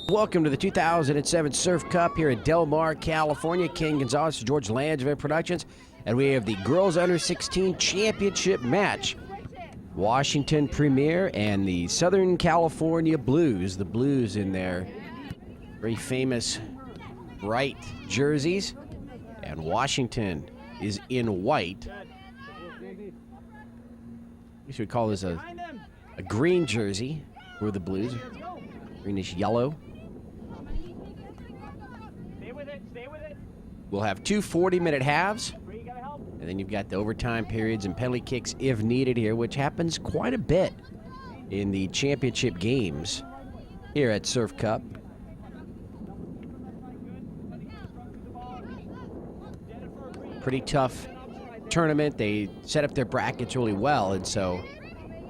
Welcome to the 2007 Surf Cup here at Del Mar, California. Ken Gonzalez, George Landsman Productions, and we have the Girls Under 16 Championship match. Washington Premier and the Southern California Blues. The Blues in their very famous bright jerseys, and Washington is in white. We should call this a green jersey for the Blues, greenish yellow. We'll have two 40-minute halves, and then you've got the overtime periods and penalty kicks if needed here, which happens quite a bit in the championship games here at Surf Cup. Pretty tough tournament. They set up their brackets really well, and so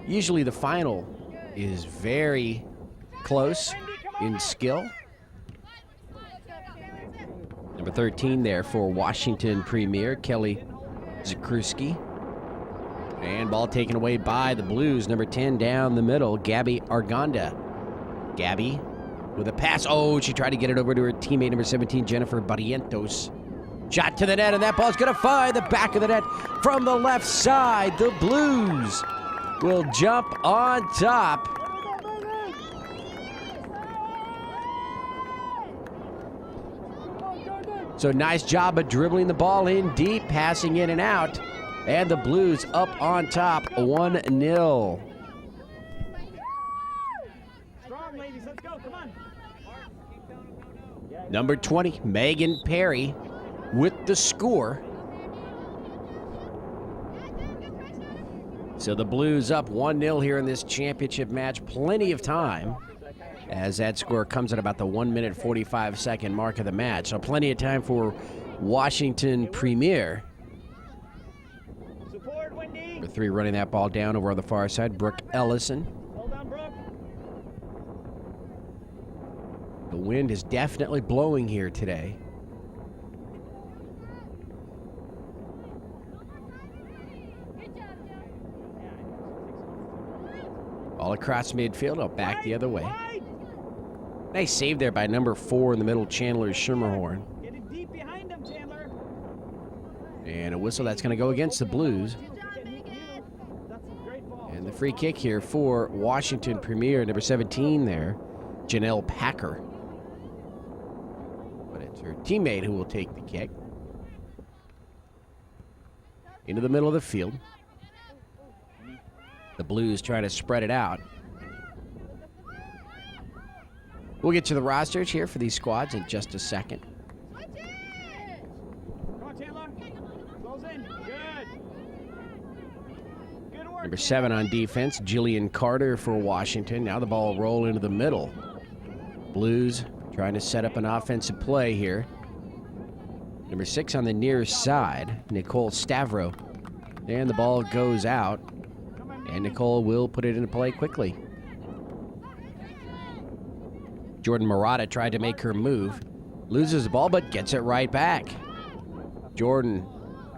usually the final is very close in skill. Number 13 there for Washington Premier, Kelly Zakruski. And ball taken away by the Blues. Number 10 down the middle, Gabby Arganda. Gabby with a pass. Oh, she tried to get it over to her teammate, number 17, Jennifer Barrientos. Shot to the net, and that ball's going to find the back of the net from the left side. The Blues will jump on top. So nice job of dribbling the ball in deep, passing in and out. And the Blues up on top, 1-0. Strong, ladies, let's go, come on. Number 20, Megan Perry with the score. So the Blues up 1-0 here in this championship match. Plenty of time, as that score comes at about the 1-minute 45-second mark of the match. So plenty of time for Washington Premier. Number 3 running that ball down over on the far side, Brooke Ellison. Hold on, Brooke. The wind is definitely blowing here today. All across midfield, up back the other way. Nice save there by number 4 in the middle, Chandler Schermerhorn. Get it deep behind him, Chandler. And a whistle that's going to go against the Blues. And the free kick here for Washington Premier, number 17 there, Janelle Packer. But it's her teammate who will take the kick. Into the middle of the field. The Blues trying to spread it out. We'll get to the rosters here for these squads in just a second. Come on, Chandler. Close in. Good. Good work. Number 7 on defense, Jillian Carter for Washington. Now the ball roll into the middle. Blues trying to set up an offensive play here. Number 6 on the near side, Nicole Stavro. And the ball goes out. And Nicole will put it into play quickly. Jordan Murata tried to make her move. Loses the ball, but gets it right back. Jordan,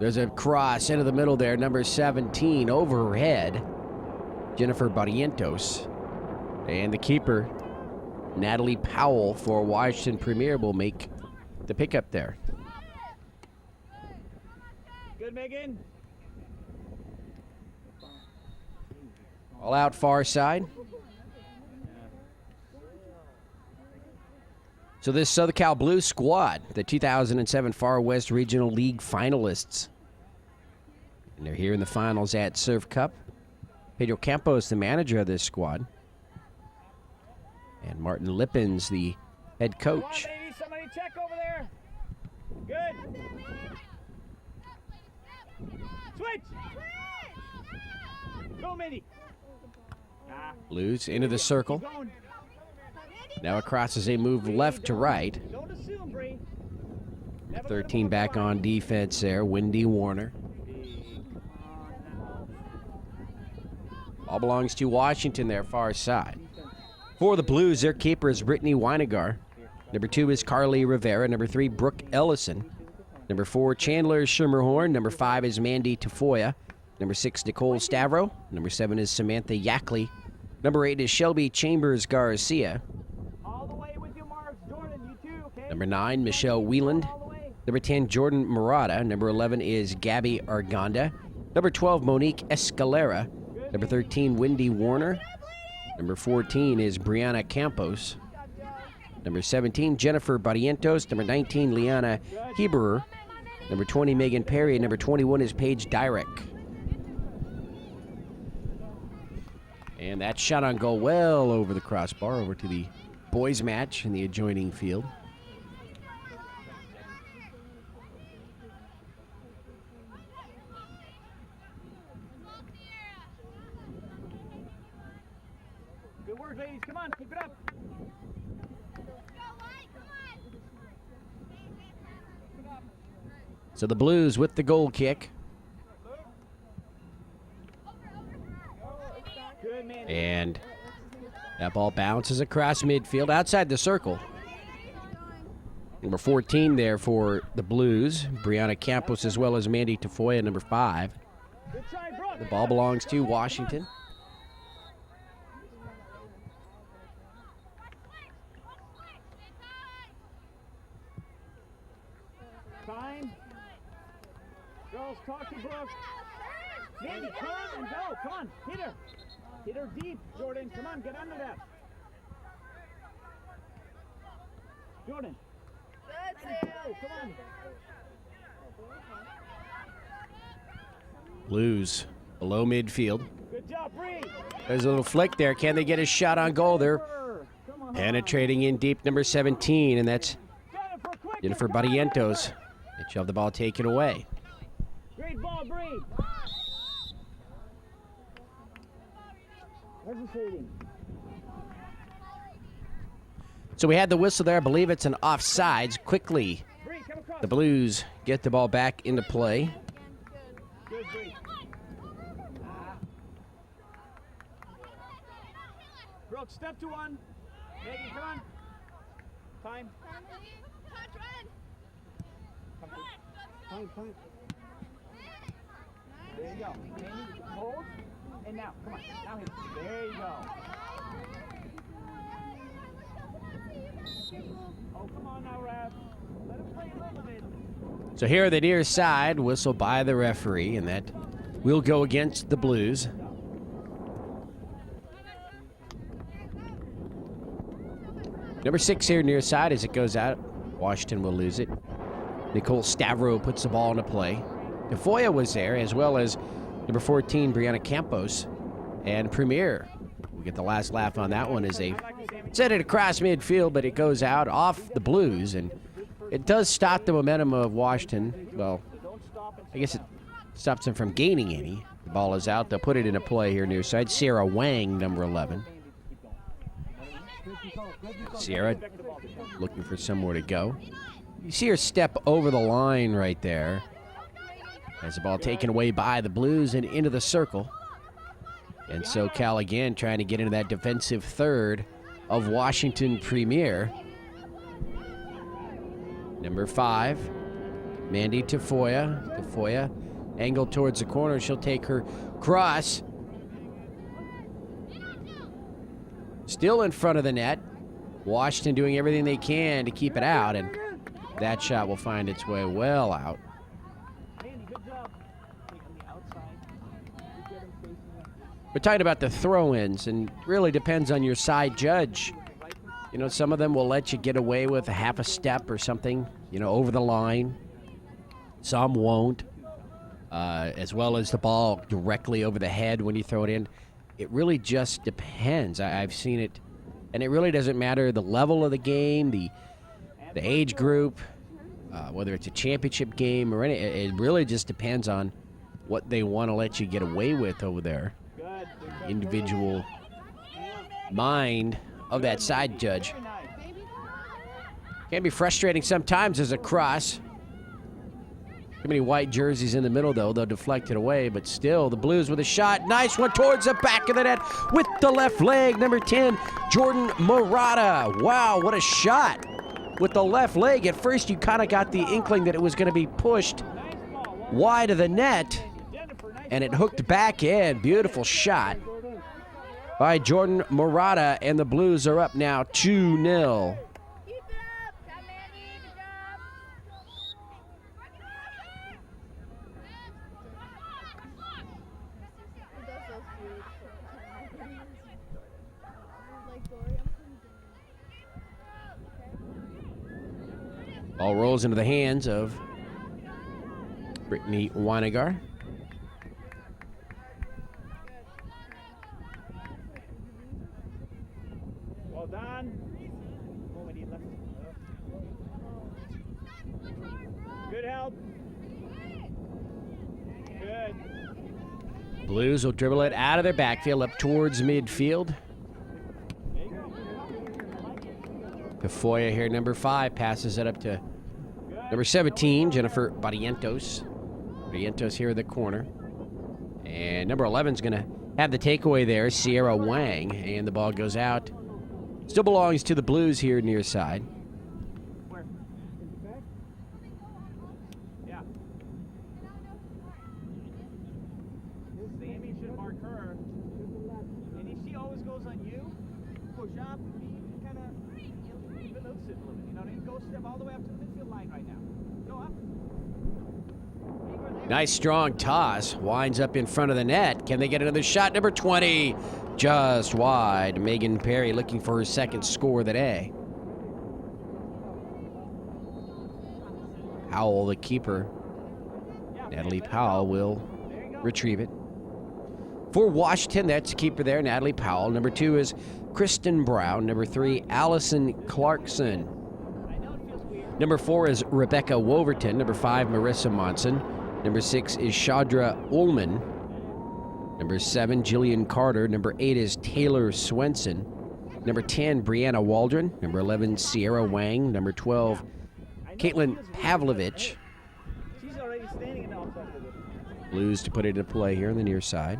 there's a cross into the middle there. Number 17 over her head. Jennifer Barrientos. And the keeper, Natalie Powell for Washington Premier, will make the pickup there. Good, Megan. All out far side. So this Southern Cal Blues squad, the 2007 Far West Regional League finalists. And they're here in the finals at Surf Cup. Pedro Campos, the manager of this squad. And Martin Lippens, the head coach. Come on, baby. Somebody check over there. Good. Switch. Go, Minnie. Blues into the circle. Now across as they move left to right. Don't assume, Bree. 13 back on defense there, Wendy Warner. Ball belongs to Washington there, far side. For the Blues, their keeper is Brittany Weinegar. Number 2 is Carly Rivera. Number 3, Brooke Ellison. Number 4, Chandler Schermerhorn. Number 5 is Mandy Tafoya. Number 6, Nicole Stavro. Number 7 is Samantha Yackley. Number 8 is Shelby Chambers Garcia. All the way with you, Marks. Jordan, you too, okay? Number 9, Michelle Wieland. All the way. Number 10, Jordan Murata. Number 11 is Gabby Arganda. Number 12, Monique Escalera. Number 13, Wendy Warner. Number 14 is Brianna Campos. Number 17, Jennifer Barrientos. Number 19, Liana Heberer. Number 20, Megan Perry. And number 21 is Paige Dyrek. And that shot on goal well over the crossbar, over to the boys' match in the adjoining field. Good work, ladies. Come on, keep it up. So the Blues with the goal kick. Good, man. And that ball bounces across midfield outside the circle. Number 14 there for the Blues. Brianna Campos as well as Mandy Tafoya, number 5. Good try, Brooke. The ball belongs to Washington. Time. Girls, talk to Brooke. Mandy, come and go. Come on, hit her. Hit her deep, Jordan. Come on, get under that. Jordan. Let's go. Come on. Blues below midfield. Good job, Bree. There's a little flick there. Can they get a shot on goal? They're Come on. penetrating in deep, number 17, and that's Jennifer, quick. Jennifer Barrientos. And she'll have the ball taken away. Great ball, Bree. Hesitating. So we had the whistle there. I believe it's an offsides. Quickly, Bree, come across. the Blues get the ball back into play. Good, Bree. Brooke, step to one. Megan, come on. Time. Time. There you go. Mandy, hold. And now, come on. Now hit. There you go. Oh, come on now, Raph. Let him play a little bit. So here at the near side, whistle by the referee, and that will go against the Blues. Number 6 here near side as it goes out. Washington will lose it. Nicole Stavro puts the ball into play. Tafoya was there, as well as number 14, Brianna Campos. And Premier will get the last laugh on that one as they set it across midfield, but it goes out off the Blues, and it does stop the momentum of Washington. Well, I guess it stops them from gaining any. The ball is out. They'll put it into play here near side. Sarah Wang, number 11. Sarah looking for somewhere to go. You see her step over the line right there. As the ball taken away by the Blues and into the circle. And so Cal again trying to get into that defensive third of Washington Premier. Number 5, Mandy Tafoya. Tafoya angled towards the corner. She'll take her cross. Still in front of the net. Washington doing everything they can to keep it out, and that shot will find its way well out. We're talking about the throw-ins, and really depends on your side judge. You know, some of them will let you get away with a half a step or something, you know, over the line. Some won't, as well as the ball directly over the head when you throw it in. It really just depends. I've seen it, and it really doesn't matter the level of the game, the age group, whether it's a championship game or any. It really just depends on what they want to let you get away with over there. Individual mind of that side judge. Can be frustrating sometimes as a cross. Too many white jerseys in the middle, though. They'll deflect it away, but still, the Blues with a shot. Nice one towards the back of the net with the left leg. Number 10, Jordan Murata. Wow, what a shot with the left leg. At first, you kind of got the inkling that it was going to be pushed wide of the net, and it hooked back in. Beautiful shot. by Jordan Murata, and the Blues are up now 2-0. Keep it up. Come, Mandy. Good job. He does those weird like Dory, I'm Ball rolls into the hands of Brittany Weiniger. Well done. Oh, we need left. Good help. Good. Blues will dribble it out of their backfield up towards midfield. Tafoya here, number 5, passes it up to number 17, Jennifer Barrientos. Barrientos here in the corner. And number 11 is going to have the takeaway there, Sierra Wang. And the ball goes out. Still belongs to the Blues here near side. Where? In the back? Yeah. Sammy should mark her. And if she always goes on you, push up, be kind of elusive a little bit. You know, and go step all the way up to the midfield line right now. Go up. Nice strong toss. Winds up in front of the net. Can they get another shot? Number 20. Just wide. Megan Perry looking for her second score of the day. Powell, the keeper. Natalie Powell will retrieve it. For Washington, that's the keeper there, Natalie Powell. Number 2 is Kristen Brown. Number 3, Allison Clarkson. Number 4 is Rebecca Wolverton. Number 5, Marissa Monson. Number 6 is Shadra Ullman. Number 7, Jillian Carter. Number 8 is Taylor Swenson. Number 10, Brianna Waldron. Number 11, Sierra Wang. Number 12, Caitlin Pavlovich. She's already standing in the offside. Blues to put it into play here on the near side.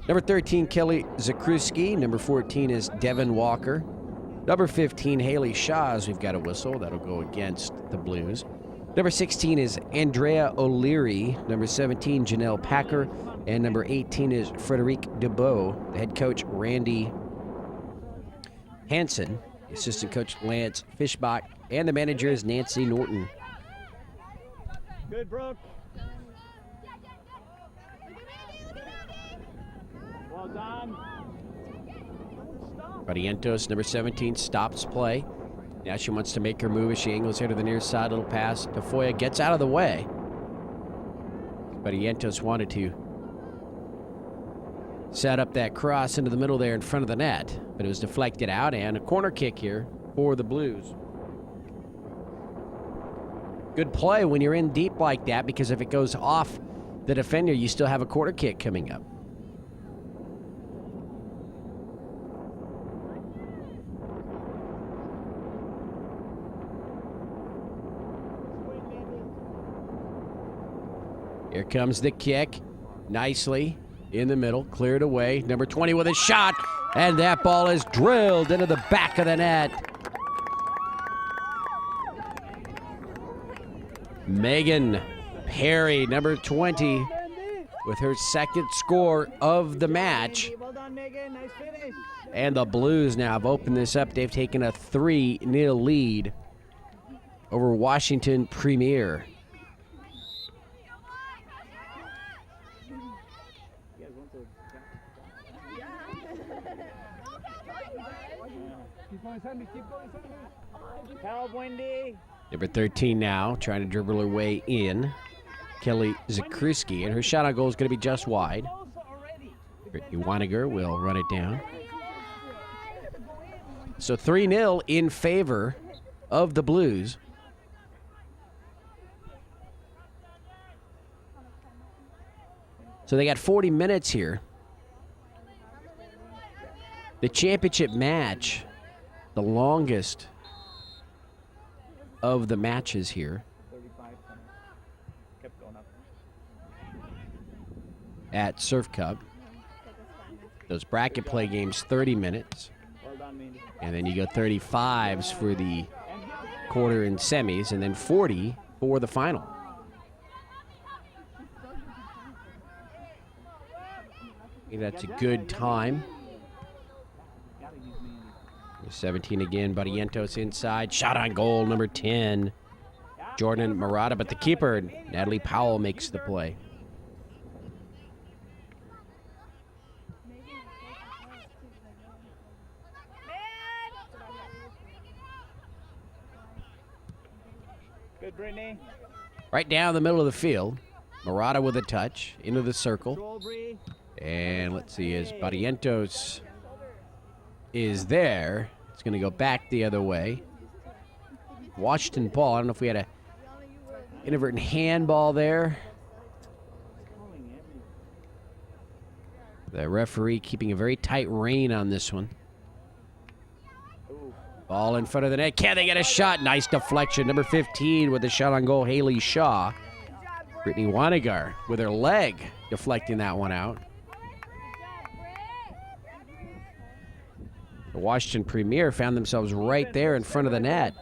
Number 13, Kelly Zakruski. Number 14 is Devin Walker. Number 15, Haley Shaw, as we've got a whistle. That'll go against the Blues. Number 16 is Andrea O'Leary. Number 17, Janelle Packer. And number 18 is Frederique DeBow. The head coach, Randy Hansen. Assistant coach, Lance Fishbach. And the manager is Nancy Norton. Good, Brooke. Well done. Barrientos, number 17, stops play. Now she wants to make her move as she angles here to the near side. Little pass. Tafoya gets out of the way. Barrientos wanted to set up that cross into the middle there in front of the net, but it was deflected out, and a corner kick here for the Blues. Good play when you're in deep like that, because if it goes off the defender, you still have a corner kick coming up. Here comes the kick. Nicely in the middle, cleared away. Number 20 with a shot, and that ball is drilled into the back of the net. Megan Perry, number 20, with her second score of the match. Well done, Megan. Nice finish. And the Blues now have opened this up. They've taken a 3-0 lead over Washington Premier. Help, Wendy. Number 13 now, trying to dribble her way in. Kelly Zakruski, and her shot on goal is going to be just wide. Brittany Weiniger will run it down. So 3-0 in favor of the Blues. So they got 40 minutes here. The championship match, the longest of the matches here 35. Kept going up. at Surf Cup. Those bracket play games, 30 minutes. Well done, Mandy. And then you go 35s for the quarter and semis, and then 40 for the final. I think that's a good time 17 again, Barrientos inside. Shot on goal, number 10, Jordan Murata. But the keeper, Natalie Powell, makes the play. Good, Brittany. Right down the middle of the field. Murata with a touch into the circle. Control, Bree. And let's see, as Barrientos is there, it's going to go back the other way. Washington ball. I don't know if we had a inadvertent handball there. The referee keeping a very tight rein on this one. Ball in front of the net. Can they get a shot? Nice deflection. Number 15 with the shot on goal, Haley Shaw. Brittany Wanigar with her leg deflecting that one out. The Washington Premier found themselves right there in front of the net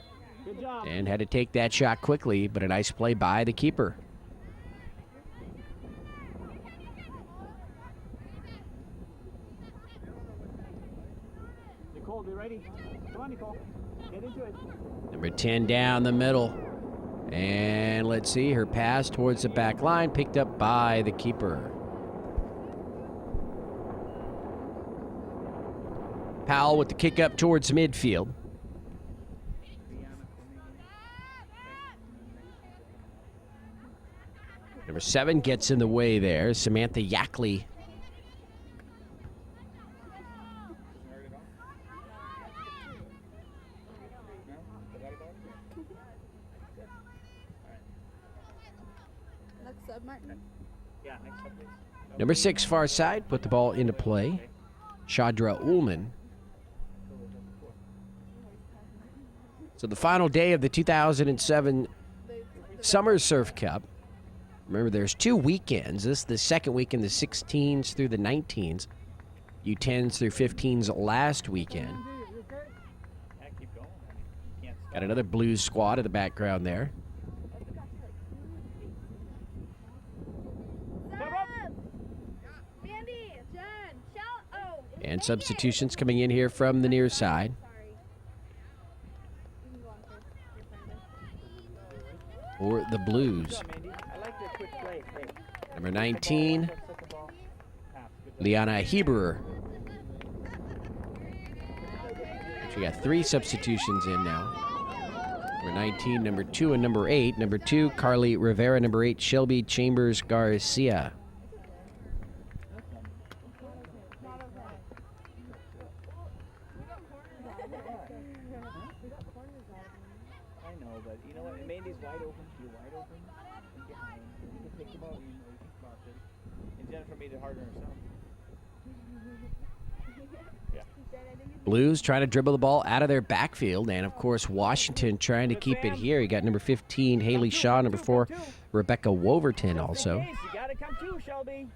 and had to take that shot quickly, but a nice play by the keeper. Nicole, be ready. Come on, Nicole. Get into it. Number 10 down the middle. And let's see, her pass towards the back line picked up by the keeper. Powell with the kick up towards midfield. Number 7 gets in the way there. Samantha Yackley. Next up, Martin. Yeah, next up, please. Number 6 far side put the ball into play. Shadra Ullman. So the final day of the 2007 Summer Surf Cup. Remember, there's 2 weekends. This is the second weekend, the 16s through the 19s. U10s through 15s last weekend. Yeah, keep going. You can't stop. Got another Blues squad in the background there. Mandy, Jen, shout. Oh. And substitutions coming in here from the near side. Sorry. You can go on first. For the Blues. Good job, Mandy. I like the quick play. Hey. Number 19, Second ball. Pass. Good job. Liana Heberer. She got 3 substitutions in now. Number 19, number 2, and number 8. Number 2, Carly Rivera. Number 8, Shelby Chambers Garcia. I know, but you know what? Mandy's wide open. You're wide open. And behind. You can pick the ball in, or you can cross it. And Jennifer made it harder herself. Yeah. Blues trying to dribble the ball out of their backfield. And, of course, Washington trying to keep it here. You got number 15, Haley Shaw. Number 4, Rebecca Woverton also. You gotta come too, Shelby.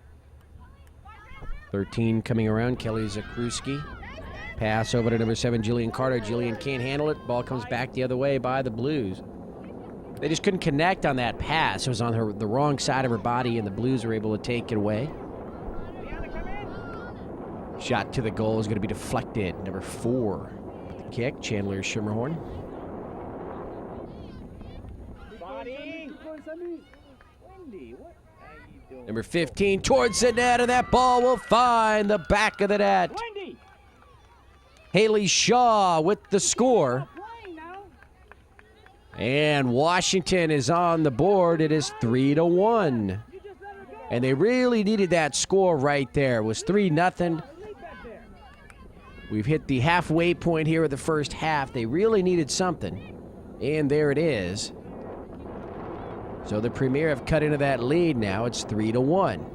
13 coming around, Kelly Zakruski. Pass over to number 7, Jillian Carter. Jillian can't handle it. Ball comes back the other way by the Blues. They just couldn't connect on that pass. It was on the wrong side of her body, and the Blues were able to take it away. Liana, come in. Shot to the goal is going to be deflected. Number 4 with the kick, Chandler Schimmerhorn. Body. Wendy, what are you doing? Number 15 towards the net, and that ball will find the back of the net. Wendy. Haley Shaw with the score. Playing now. And Washington is on the board. It is 3-1. You just let her go. And they really needed that score right there. It was 3-0. Leave that there. We've hit the halfway point here of the first half. They really needed something. And there it is. So the Premier have cut into that lead now. It's 3-1.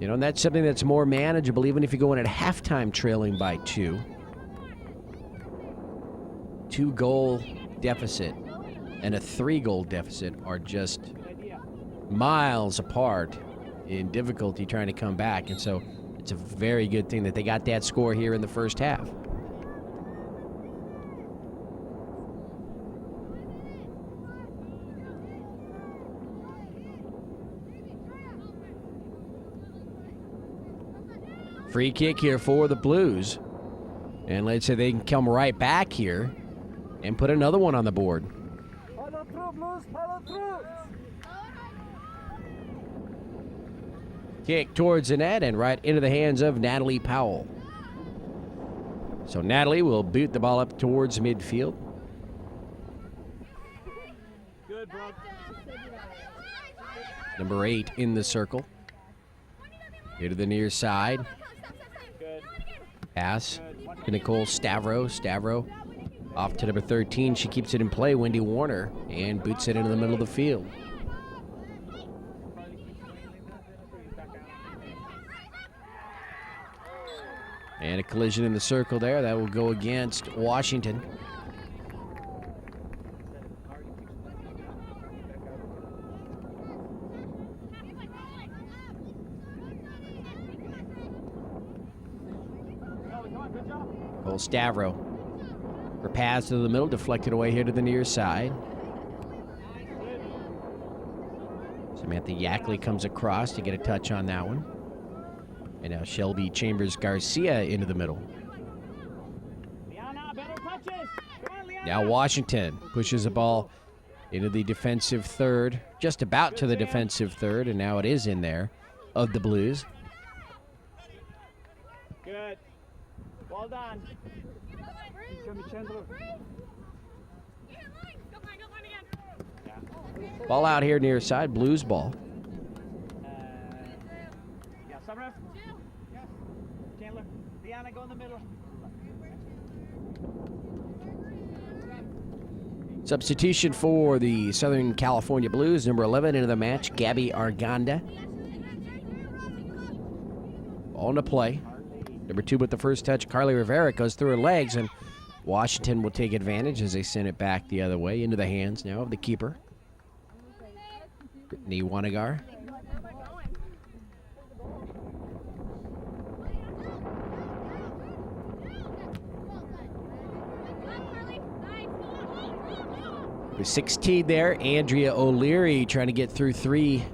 You know, and that's something that's more manageable even if you go in at halftime trailing by 2. 2-goal deficit and a 3-goal deficit are just Good idea. miles apart in difficulty trying to come back. And so it's a very good thing that they got that score here in the first half. Free kick here for the Blues. And let's say they can come right back here and put another one on the board. Follow through, Blues, follow through. Kick towards the net and right into the hands of Natalie Powell. So Natalie will boot the ball up towards midfield. Good, bro. Number 8 in the circle. Here to the near side. Good. Pass to Nicole Stavro. Stavro off to number 13. She keeps it in play, Wendy Warner, and boots it into the middle of the field. And a collision in the circle there. That will go against Washington. Nicole Stavro. Her pass to the middle, deflected away here to the near side. Samantha Yackley comes across to get a touch on that one. And now Shelby Chambers Garcia into the middle. Now Washington pushes the ball into the defensive third, just about to the defensive third, and now it is in there of the Blues. Good. Well done. Ball out here near side, Blues ball. Yeah, Summer. Yes. Chandler. Deanna, go in the middle. Substitution for the Southern California Blues, number 11 into the match, Gabby Arganda. On to play. Number 2 with the first touch, Carly Rivera goes through her legs, and Washington will take advantage as they send it back the other way into the hands now of the keeper, Brittany Wanagar. With 16 there, Andrea O'Leary trying to get through 3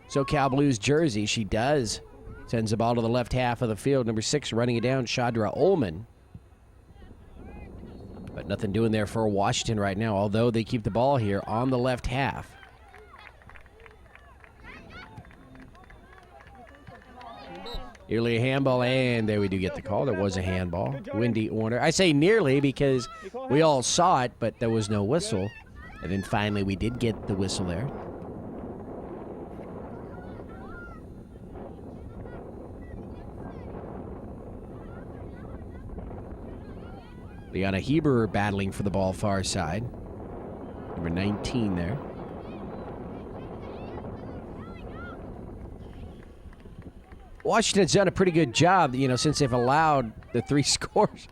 SoCal Blues jerseys. She does. Sends the ball to the left half of the field. Number 6 running it down, Shadra Ullman. But nothing doing there for Washington right now, although they keep the ball here on the left half. Nearly a handball, and there we do get the call. There was a handball. Wendy Warner. I say nearly because we all saw it, but there was no whistle. And then finally we did get the whistle there. Liana Heber battling for the ball far side. Number 19 there. Washington's done a pretty good job, since they've allowed the 3 scores.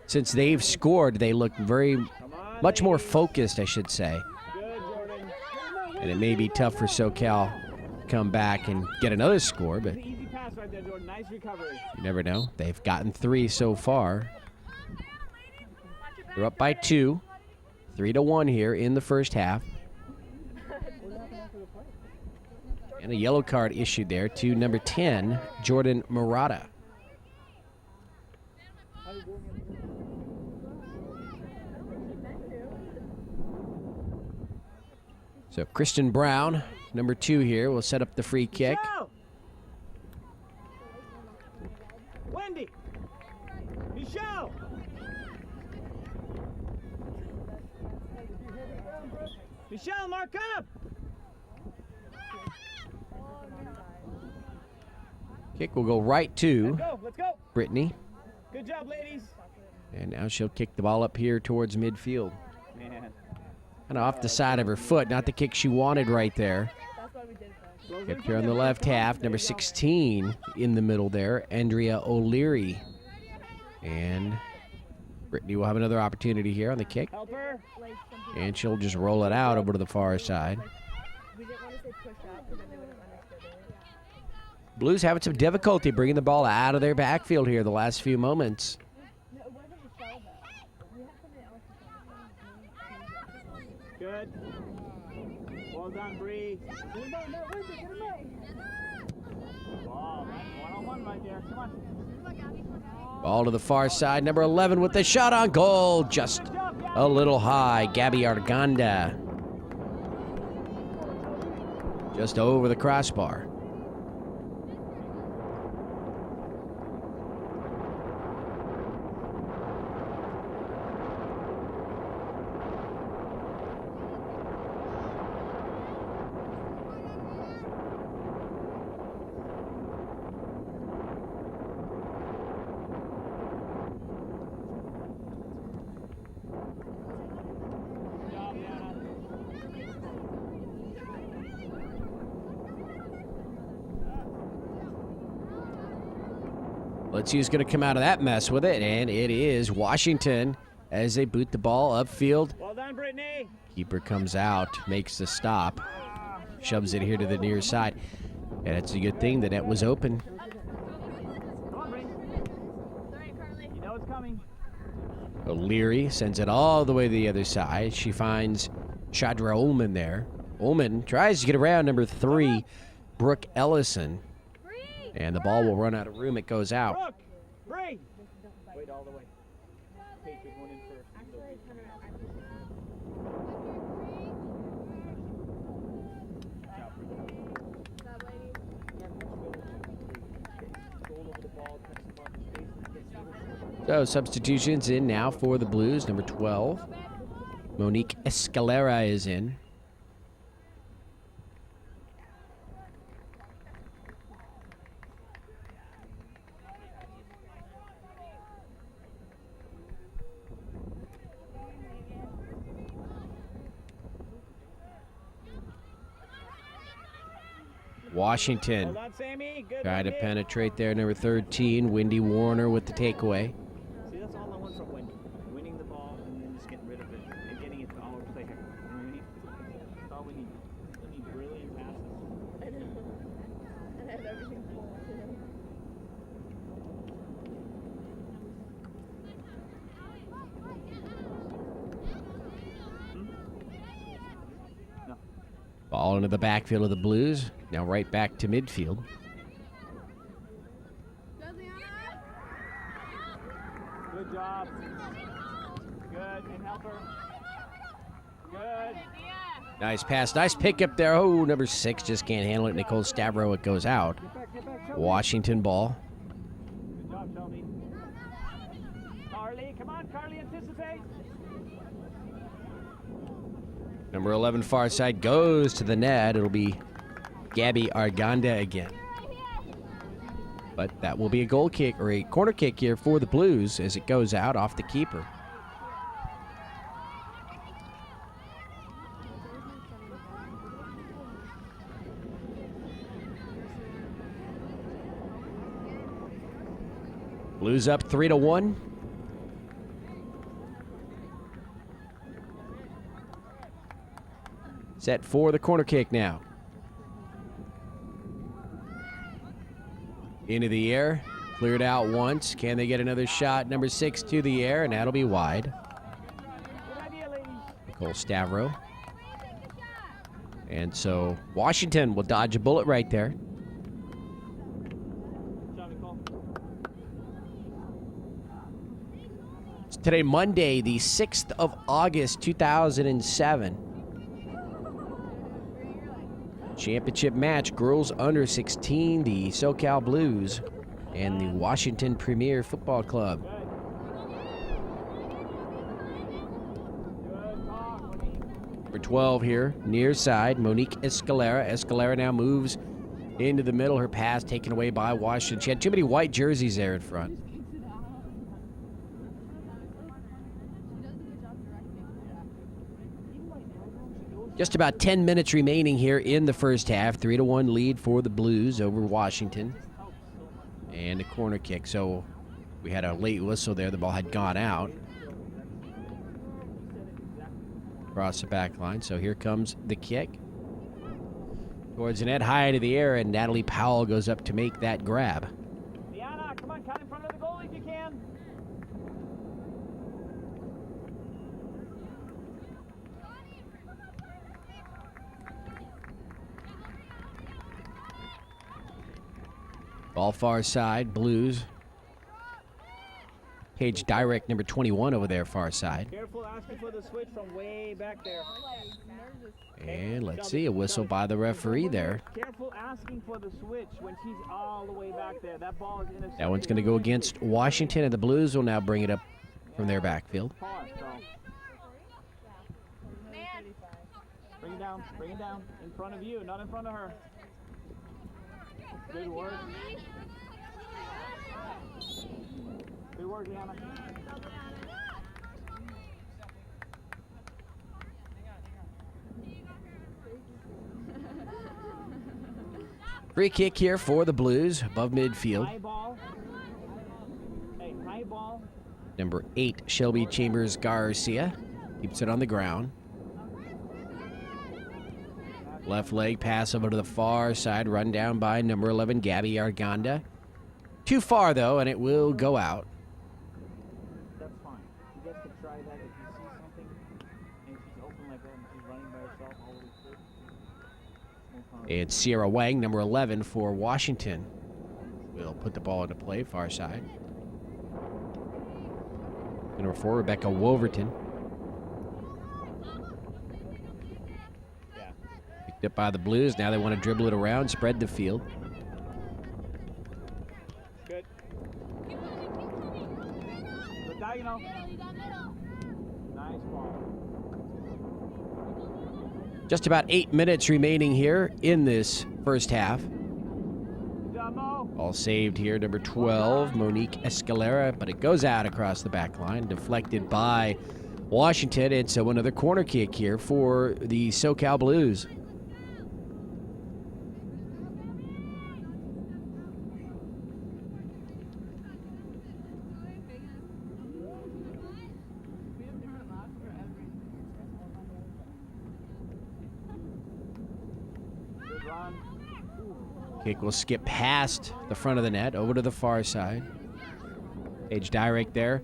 Since they've scored, they look much more focused, I should say. And it may be tough for SoCal to come back and get another score, but you never know. They've gotten 3 so far. They're up by 2. 3-1 here in the first half. And a yellow card issued there to number 10, Jordan Murata. So Kristen Brown, number 2 here, will set up the free kick. Wendy. Michelle. Michelle, mark up. Kick will go right to Let's go. Brittany. Good job, ladies. And now she'll kick the ball up here towards midfield. Man. Kind of off the side of her foot, not the kick she wanted right there. Kept here on the left half, number 16 in the middle there, Andrea O'Leary. And Brittany will have another opportunity here on the kick. Help her. And she'll just roll it out over to the far side. Blues having some difficulty bringing the ball out of their backfield here the last few moments. Good. Well done, Bree. Wow, that's 1-on-1 right there. Come on. Ball to the far side. Number 11 with the shot on goal. Just a little high. Gabby Arganda. Just over the crossbar. Let's see who's going to come out of that mess with it, and it is Washington as they boot the ball upfield. Well done, Brittany. Keeper comes out, makes the stop, shoves it here to the near side, and it's a good thing the net was open. Come on, Brittany. You know it's coming. O'Leary sends it all the way to the other side. She finds Shadra Ullman there. Ullman tries to get around number 3, Brooke Ellison. And the ball will run out of room. It goes out. Brooke, Bree. Wait all the way. Take it one in first. So substitutions in now for the Blues. Number 12, Monique Escalera is in. Washington Well done, Sammy. Good trying to Wendy. penetrate there. Number 13, Wendy Warner with the takeaway. See, that's all I want from Wendy. Winning the ball and then just getting rid of it and getting it to all over play here. You know what we need? That's all we need. We need brilliant passes. And I have everything full. No. Ball into the backfield of the Blues. Now right back to midfield. Good job. Good. And help her. Good. Nice pass. Nice pickup there. Oh, number 6 just can't handle it. Nicole Stavro, it goes out. Get back, Shelby. Washington ball. Good job, Shelby. Carly, come on, Carly, anticipate. Number 11 far side goes to the net. It'll be Gabby Arganda again. But that will be a goal kick or a corner kick here for the Blues as it goes out off the keeper. Blues up 3-1. Set for the corner kick now. Into the air, cleared out once. Can they get another shot? Number 6 to the air, and that'll be wide. Good idea, ladies. Nicole Stavro. And so Washington will dodge a bullet right there. Good job, Nicole. It's today, Monday, the 6th of August, 2007. Championship match, girls under 16, the SoCal Blues and the Washington Premier Football Club. Good talk, Wendy. Number 12 here, near side, Monique Escalera. Escalera now moves into the middle. Her pass taken away by Washington. She had too many white jerseys there in front. Just about 10 minutes remaining here in the first half. 3-1 lead for the Blues over Washington. And a corner kick. So we had a late whistle there. The ball had gone out. Across the back line. So here comes the kick. Towards the net, high into the air, and Natalie Powell goes up to make that grab. Deanna, come on, cut in front of the goal if you can. Ball far side, Blues Page Direct, number 21 over there, far side. Careful asking for the switch from way back there. And let's see, a whistle by the referee there. Careful asking for the switch when she's all the way back there. That ball is intercepted. That one's going to go against Washington, and the Blues will now bring it up from their backfield. Pause, so. Bring it down. In front of you, not in front of her. Good work. Good work, Liana. Free kick here for the Blues, above midfield. High ball. Hey, high ball. Number 8, Shelby Chambers Garcia, keeps it on the ground. Left leg pass over to the far side, run down by number 11, Gabby Arganda. Too far, though, and it will go out. That's fine. You guys can try that if you see something and she's open like that and she's running by herself all the way through. And Sierra Wang, number 11 for Washington, will put the ball into play, far side. Number 4, Rebecca Wolverton. Picked up by the Blues. Now they want to dribble it around, spread the field. Good. The diagonal. Nice ball. Just about 8 minutes remaining here in this first half. Good job, Mo. All saved here, number 12, Monique Escalera, but it goes out across the back line, deflected by Washington, and so another corner kick here for the SoCal Blues. Good run. Kick will skip past the front of the net, over to the far side. Page Direct there,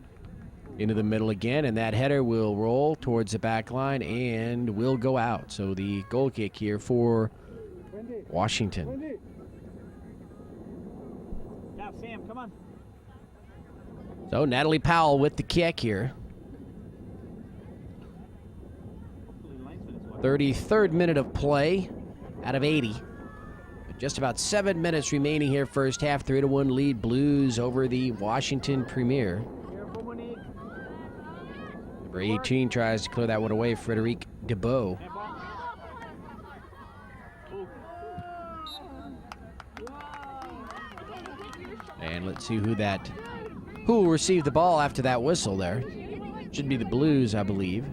into the middle again, and that header will roll towards the back line and will go out. So the goal kick here for Washington. Now, Sam, come on. So Natalie Powell with the kick here. 33rd minute of play out of 80. Just about 7 minutes remaining here, first half. 3-1 lead, Blues over the Washington Premier. Careful, Monique. Number 18 tries to clear that one away, Frederique DeBeau. That ball. And let's see who will receive the ball after that whistle there. Should be the Blues, I believe.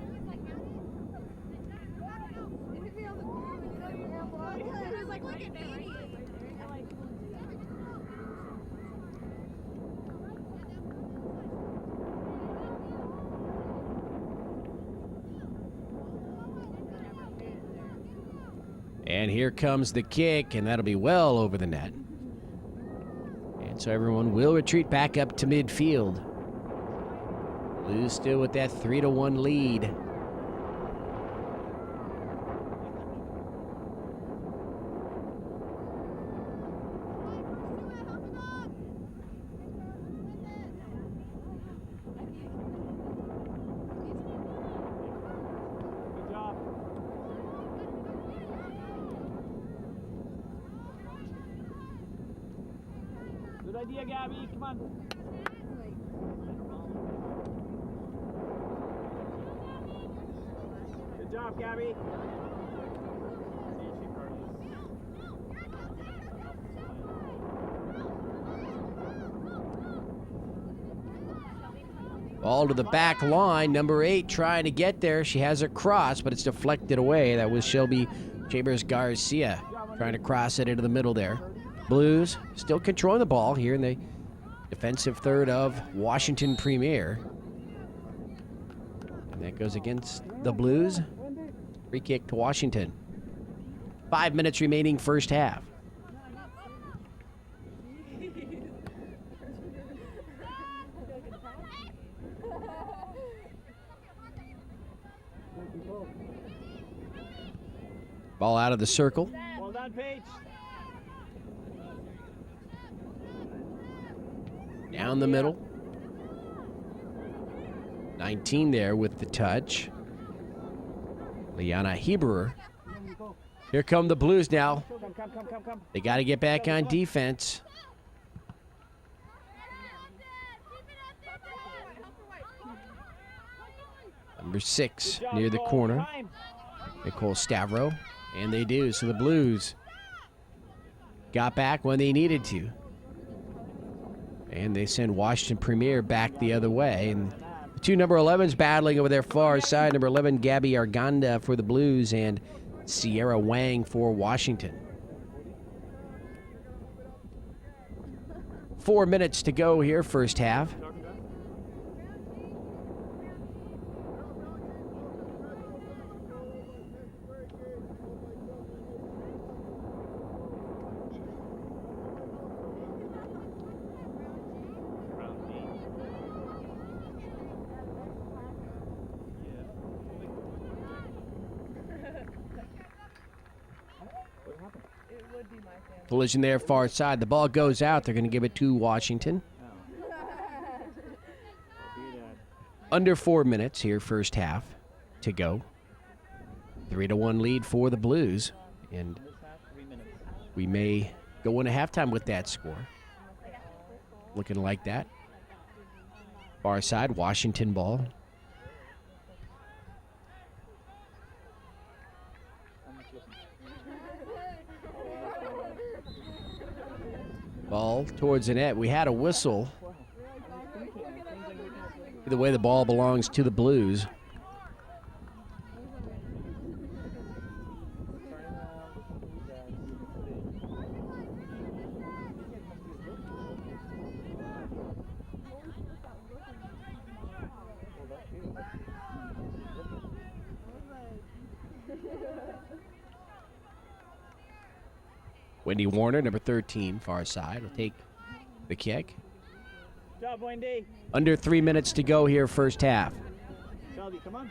And here comes the kick, and that'll be well over the net. And so everyone will retreat back up to midfield. Blues still with that 3-1 lead. Good job. Good idea, Gabby. Come on. Good job, Gabby. Ball to the back line. Number 8 trying to get there. She has a cross, but it's deflected away. That was Shelby Chambers Garcia trying to cross it into the middle there. Blues still controlling the ball here in the defensive third of Washington Premier. And that goes against the Blues. Free kick to Washington. 5 minutes remaining first half. Ball out of the circle. Well done, Paige. Down the middle. 19 there with the touch. Liana Heberer. Here come the Blues now. Come. They got to get back on defense. Number 6 near the corner. Nicole Stavro. And they do. So the Blues got back when they needed to. And they send Washington Premier back the other way. And the two number 11s battling over their far side. Number 11, Gabby Arganda for the Blues, and Sierra Wang for Washington. 4 minutes to go here, first half. Collision there, far side. The ball goes out. They're going to give it to Washington. Under 4 minutes here, first half to go. 3-1 lead for the Blues. And we may go into halftime with that score. Looking like that. Far side, Washington ball. Ball towards the net. We had a whistle. Either way, the ball belongs to the Blues. Wendy Warner, number 13, far side, will take the kick. Good job, Wendy. Under 3 minutes to go here, first half. Shelby, come on.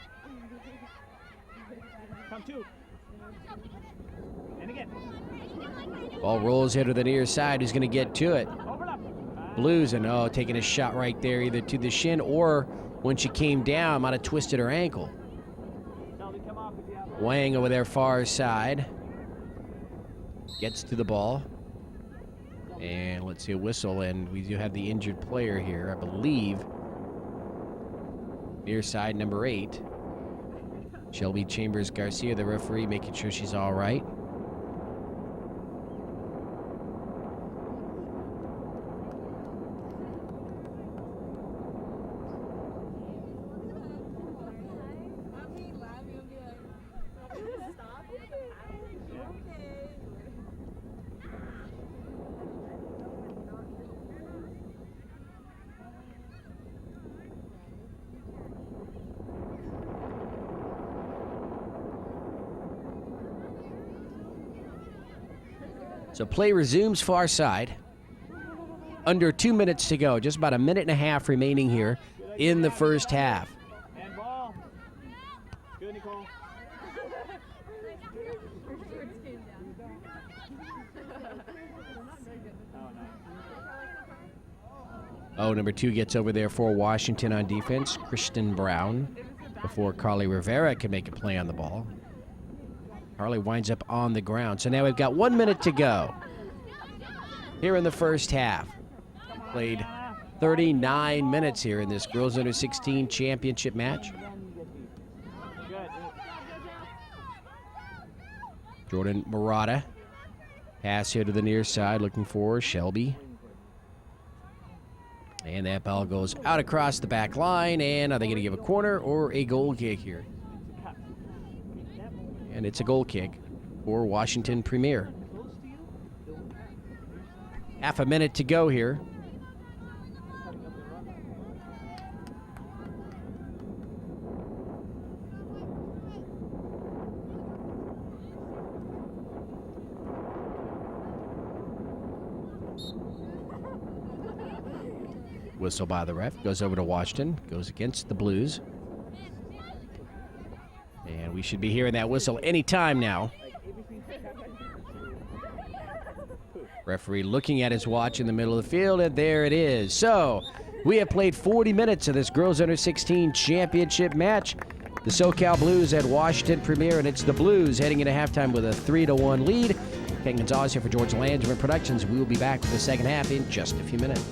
Come two. And again. Ball rolls here to the near side. Who's going to get to it? Overlap. Blues, and taking a shot right there, either to the shin or when she came down, might have twisted her ankle. Shelby, come off if you have Wang over there, far side. Gets to the ball. And let's see, a whistle, and we do have the injured player here, I believe. Near side, number 8. Shelby Chambers Garcia, the referee, making sure she's all right. So play resumes far side. Under 2 minutes to go. Just about a minute and a half remaining here in the first half. And ball. Good, Nicole. Oh, number 2 gets over there for Washington on defense. Kristen Brown before Carly Rivera can make a play on the ball. Carly winds up on the ground. So now we've got 1 minute to go here in the first half. Played 39 minutes here in this Girls Under 16 championship match. Good. Jordan Murata. Pass here to the near side, looking for Shelby. And that ball goes out across the back line. And are they going to give a corner or a goal kick here? And it's a goal kick for Washington Premier. Half a minute to go here. Whistle by the ref. Goes over to Washington. Goes against the Blues. And we should be hearing that whistle any time now. Referee looking at his watch in the middle of the field, and there it is. So, We have played 40 minutes of this girls under 16 championship match. The SoCal Blues at Washington Premier, and it's the Blues heading into halftime with a 3-1 lead. Ken Gonzalez here for George Landry Productions. We will be back with the second half in just a few minutes.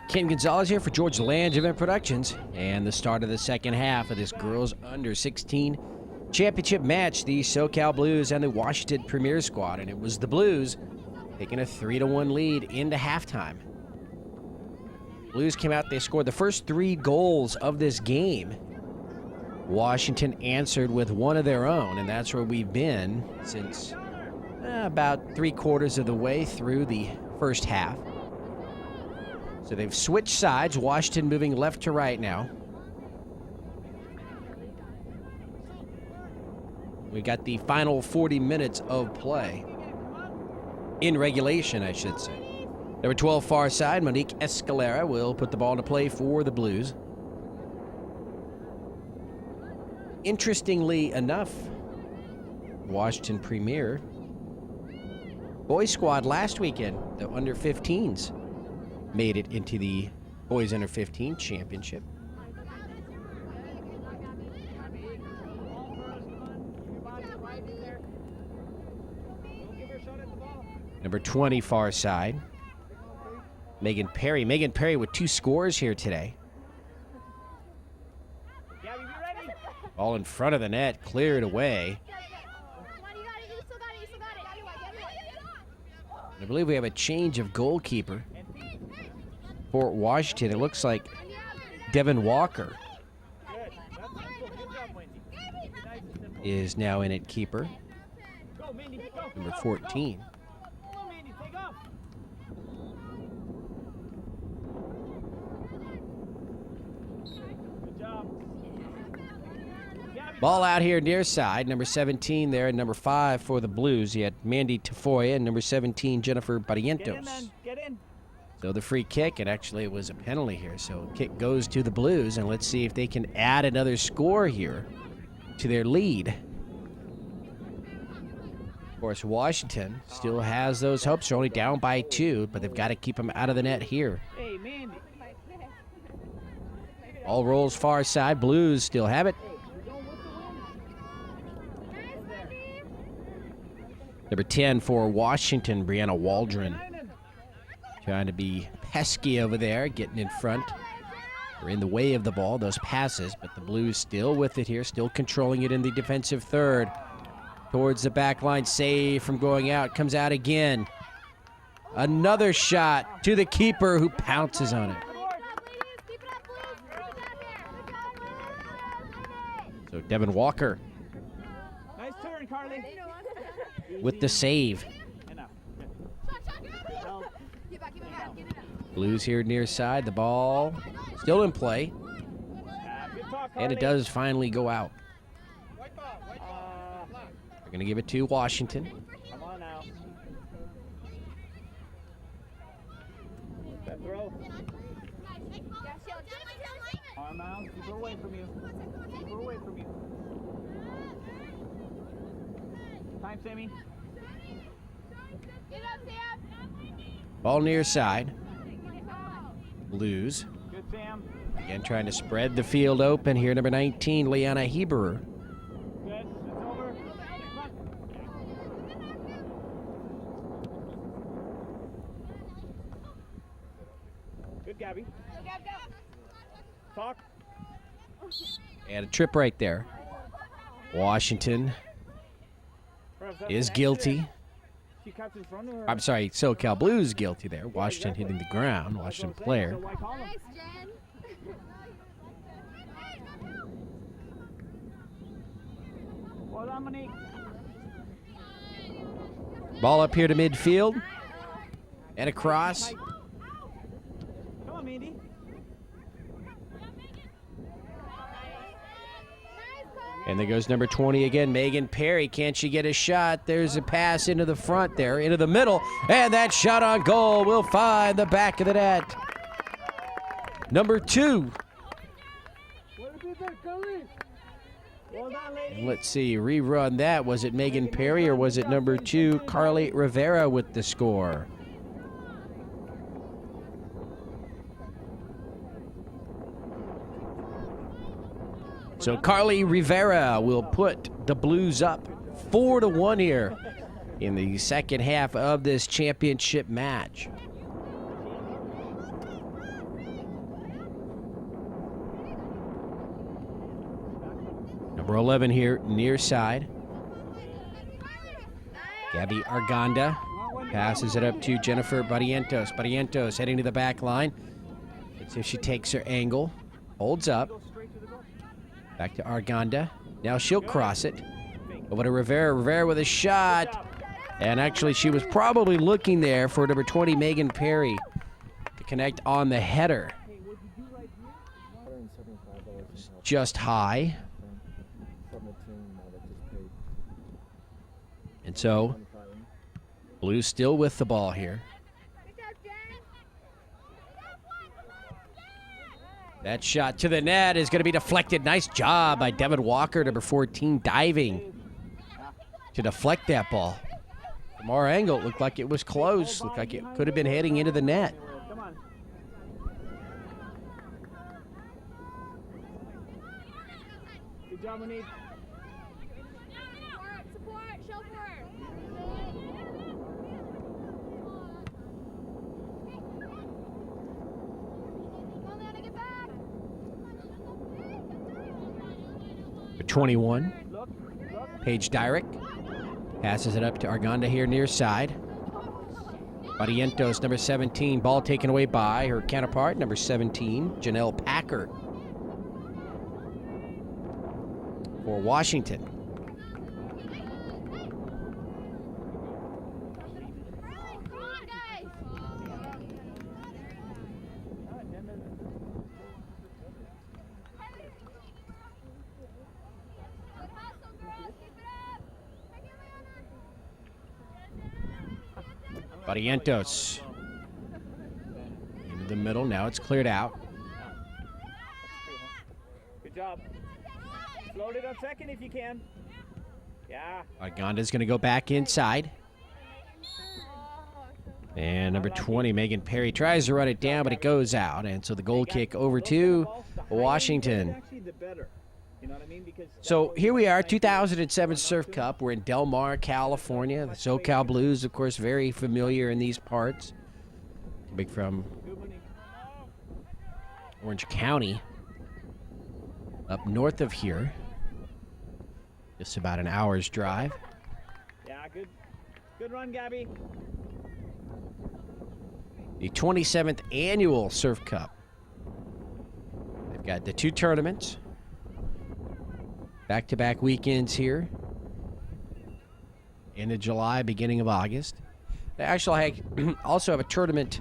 Ken Gonzalez here for George Landry Productions, and the start of the second half of this girls under 16 championship match, the SoCal Blues and the Washington Premier squad, and it was the Blues taking a 3-1 lead into halftime. Blues came out, they scored the first 3 goals of this game. Washington answered with one of their own, and that's where we've been since about 3/4 of the way through the first half. So they've switched sides, Washington moving left to right now. We got the final 40 minutes of play. In regulation, I should say. Number 12 far side, Monique Escalera will put the ball into play for the Blues. Interestingly enough, Washington Premier boys squad last weekend, the under 15s, made it into the boys under 15 championship. Number 20 far side, Megan Perry. Megan Perry with 2 scores here today. Ball in front of the net, cleared away. I believe we have a change of goalkeeper for Washington. It looks like Devin Walker is now in at keeper. Number 14. Ball out here near side. Number 17 there, and number 5 for the Blues. You had Mandy Tafoya and number 17, Jennifer Barrientos. Get in. So the free kick, and actually it was a penalty here. So kick goes to the Blues, and let's see if they can add another score here to their lead. Of course, Washington still has those hopes. They're only down by 2, but they've got to keep them out of the net here. Hey, Mandy. Ball rolls far side. Blues still have it. Number 10 for Washington, Brianna Waldron. Trying to be pesky over there, getting in front. We're in the way of the ball, those passes, but the Blues still with it here, still controlling it in the defensive third. Towards the back line, save from going out, comes out again. Another shot to the keeper who pounces on it. So Devin Walker Nice turn, Carly. with the save. Blues here near side, the ball still in play, and it does finally go out. They're going to give it to Washington. Come on now. That throw. Arm out. Keep her away from you. Keep her away from you. Time, Sammy. Ball near side. Blues. Good, Sam. Again, trying to spread the field open here. Number 19, Liana Heberer. Good. It's over. Come on. Good, Gabby. Talk. And a trip right there. Washington is guilty. She cuts in front of her. I'm sorry, SoCal Blues guilty there. Washington hitting the ground. Washington player. So why call him? Nice, Jen. Well done, Monique. Ball up here to midfield. And across. Come on, Mandy. And there goes number 20 again, Megan Perry. Can she get a shot? There's a pass into the front there, into the middle. And that shot on goal will find the back of the net. Number 2. Well done, lady. Let's see, rerun that. Was it Megan Perry or was it number 2, Carly Rivera with the score? So Carly Rivera will put the Blues up 4-1 here in the second half of this championship match. Number 11 here, near side. Gabby Arganda passes it up to Jennifer Barrientos. Barrientos heading to the back line. Let's see if she takes her angle. Holds up. Back to Arganda. Now she'll cross it. Over to Rivera. Rivera with a shot. And actually, she was probably looking there for number 20, Megan Perry, to connect on the header. Just high. And so, Blues still with the ball here. That shot to the net is going to be deflected. Nice job by Devin Walker, number 14, diving to deflect that ball. From our angle, it looked like it was close. Looked like it could have been heading into the net. Come on. Good job, Monique. Support, chauffeur. For 21, Look. Paige Dyrek passes it up to Arganda here near side. Barrientos, number 17, ball taken away by her counterpart, number 17, Janelle Packer. For Washington. Barrientos into the middle. Now it's cleared out. Good job. Float it on second if you can. Yeah. Argonda's going to go back inside. And number 20, Megan Perry, tries to run it down, but it goes out. And so the goal kick over to Washington. So here we are, 2007 Surf Cup. We're in Del Mar, California. The SoCal Blues, of course, very familiar in these parts. Coming from Orange County, up north of here. Just about an hour's drive. Yeah, good run, Gabby. The 27th annual Surf Cup. They've got the 2 tournaments. Back-to-back weekends here. End of July, beginning of August. They actually also have a tournament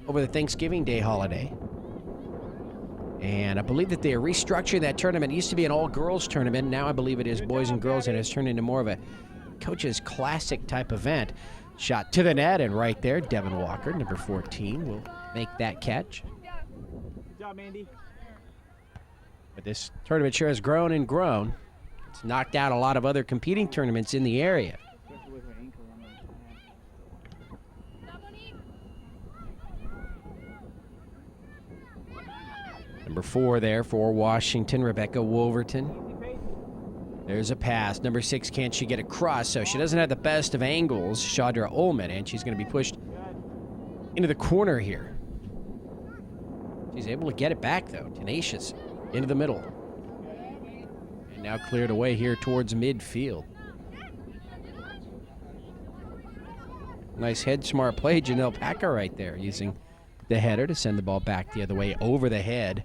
over the Thanksgiving Day holiday. And I believe that they are restructuring that tournament. It used to be an all-girls tournament. Now I believe it is boys and girls, and it's turned into more of a coach's classic type event. Shot to the net, and right there, Devin Walker, number 14, will make that catch. Good job, Andy. But this tournament sure has grown and grown. It's knocked out a lot of other competing tournaments in the area. Number 4 there for Washington, Rebecca Wolverton. There's a pass. Number 6, can't she get across? So she doesn't have the best of angles, Shadra Ullman, and she's going to be pushed into the corner here. She's able to get it back, though. Tenacious. Into the middle. And now cleared away here towards midfield. Nice head smart play, Janelle Packer right there, using the header to send the ball back the other way over the head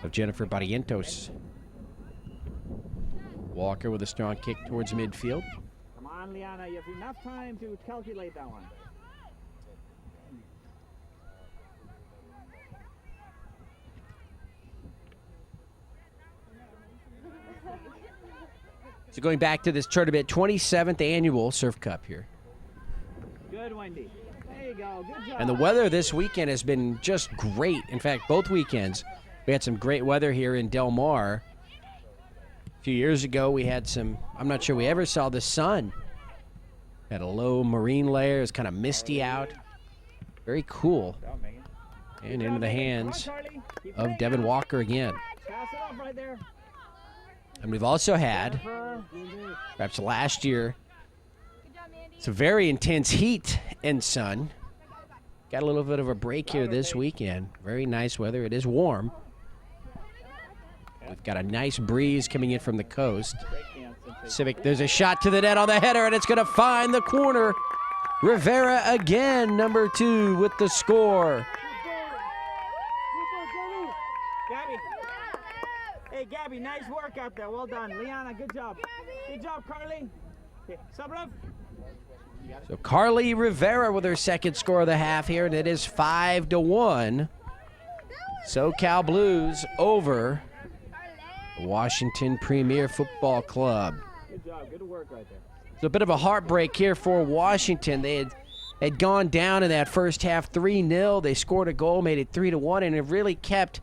of Jennifer Barrientos. Walker with a strong kick towards midfield. Come on, Liana, you have enough time to calculate that one. So going back to this tournament, 27th annual Surf Cup here. Good, Wendy. There you go. Good job. And the weather this weekend has been just great. In fact, both weekends, we had some great weather here in Del Mar. A few years ago, we had some, I'm not sure we ever saw the sun. Had a low marine layer. It was kind of misty out. Very cool. And into the hands of Devin Walker again. Pass it off right there. And we've also had, perhaps last year, some very intense heat and sun. Got a little bit of a break here this weekend. Very nice weather. It is warm. We've got a nice breeze coming in from the coast. Civic, there's a shot to the net on the header, and it's going to find the corner. Rivera again, number 2 with the score. Gabby. Hey, Gabby, nice work out there. Well done. Liana, good job. Good job, Carly. Okay, Sabrov. So Carly Rivera with her second score of the half here, and it is 5-1. SoCal Blues over Washington Premier Football Club. Good job. Good work right there. It's a bit of a heartbreak here for Washington. They had gone down in that first half 3-0. They scored a goal, made it 3-1, and it really kept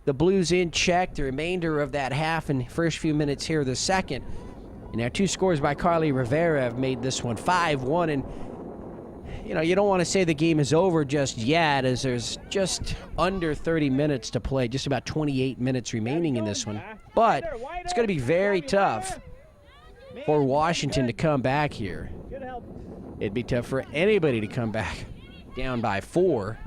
the Blues in check the remainder of that half and first few minutes here of the second. And now 2 scores by Carly Rivera have made this one 5-1. And, you know, you don't want to say the game is over just yet, as there's just under 30 minutes to play, just about 28 minutes remaining in this one. But it's going to be very tough for Washington to come back here. It'd be tough for anybody to come back down by 4.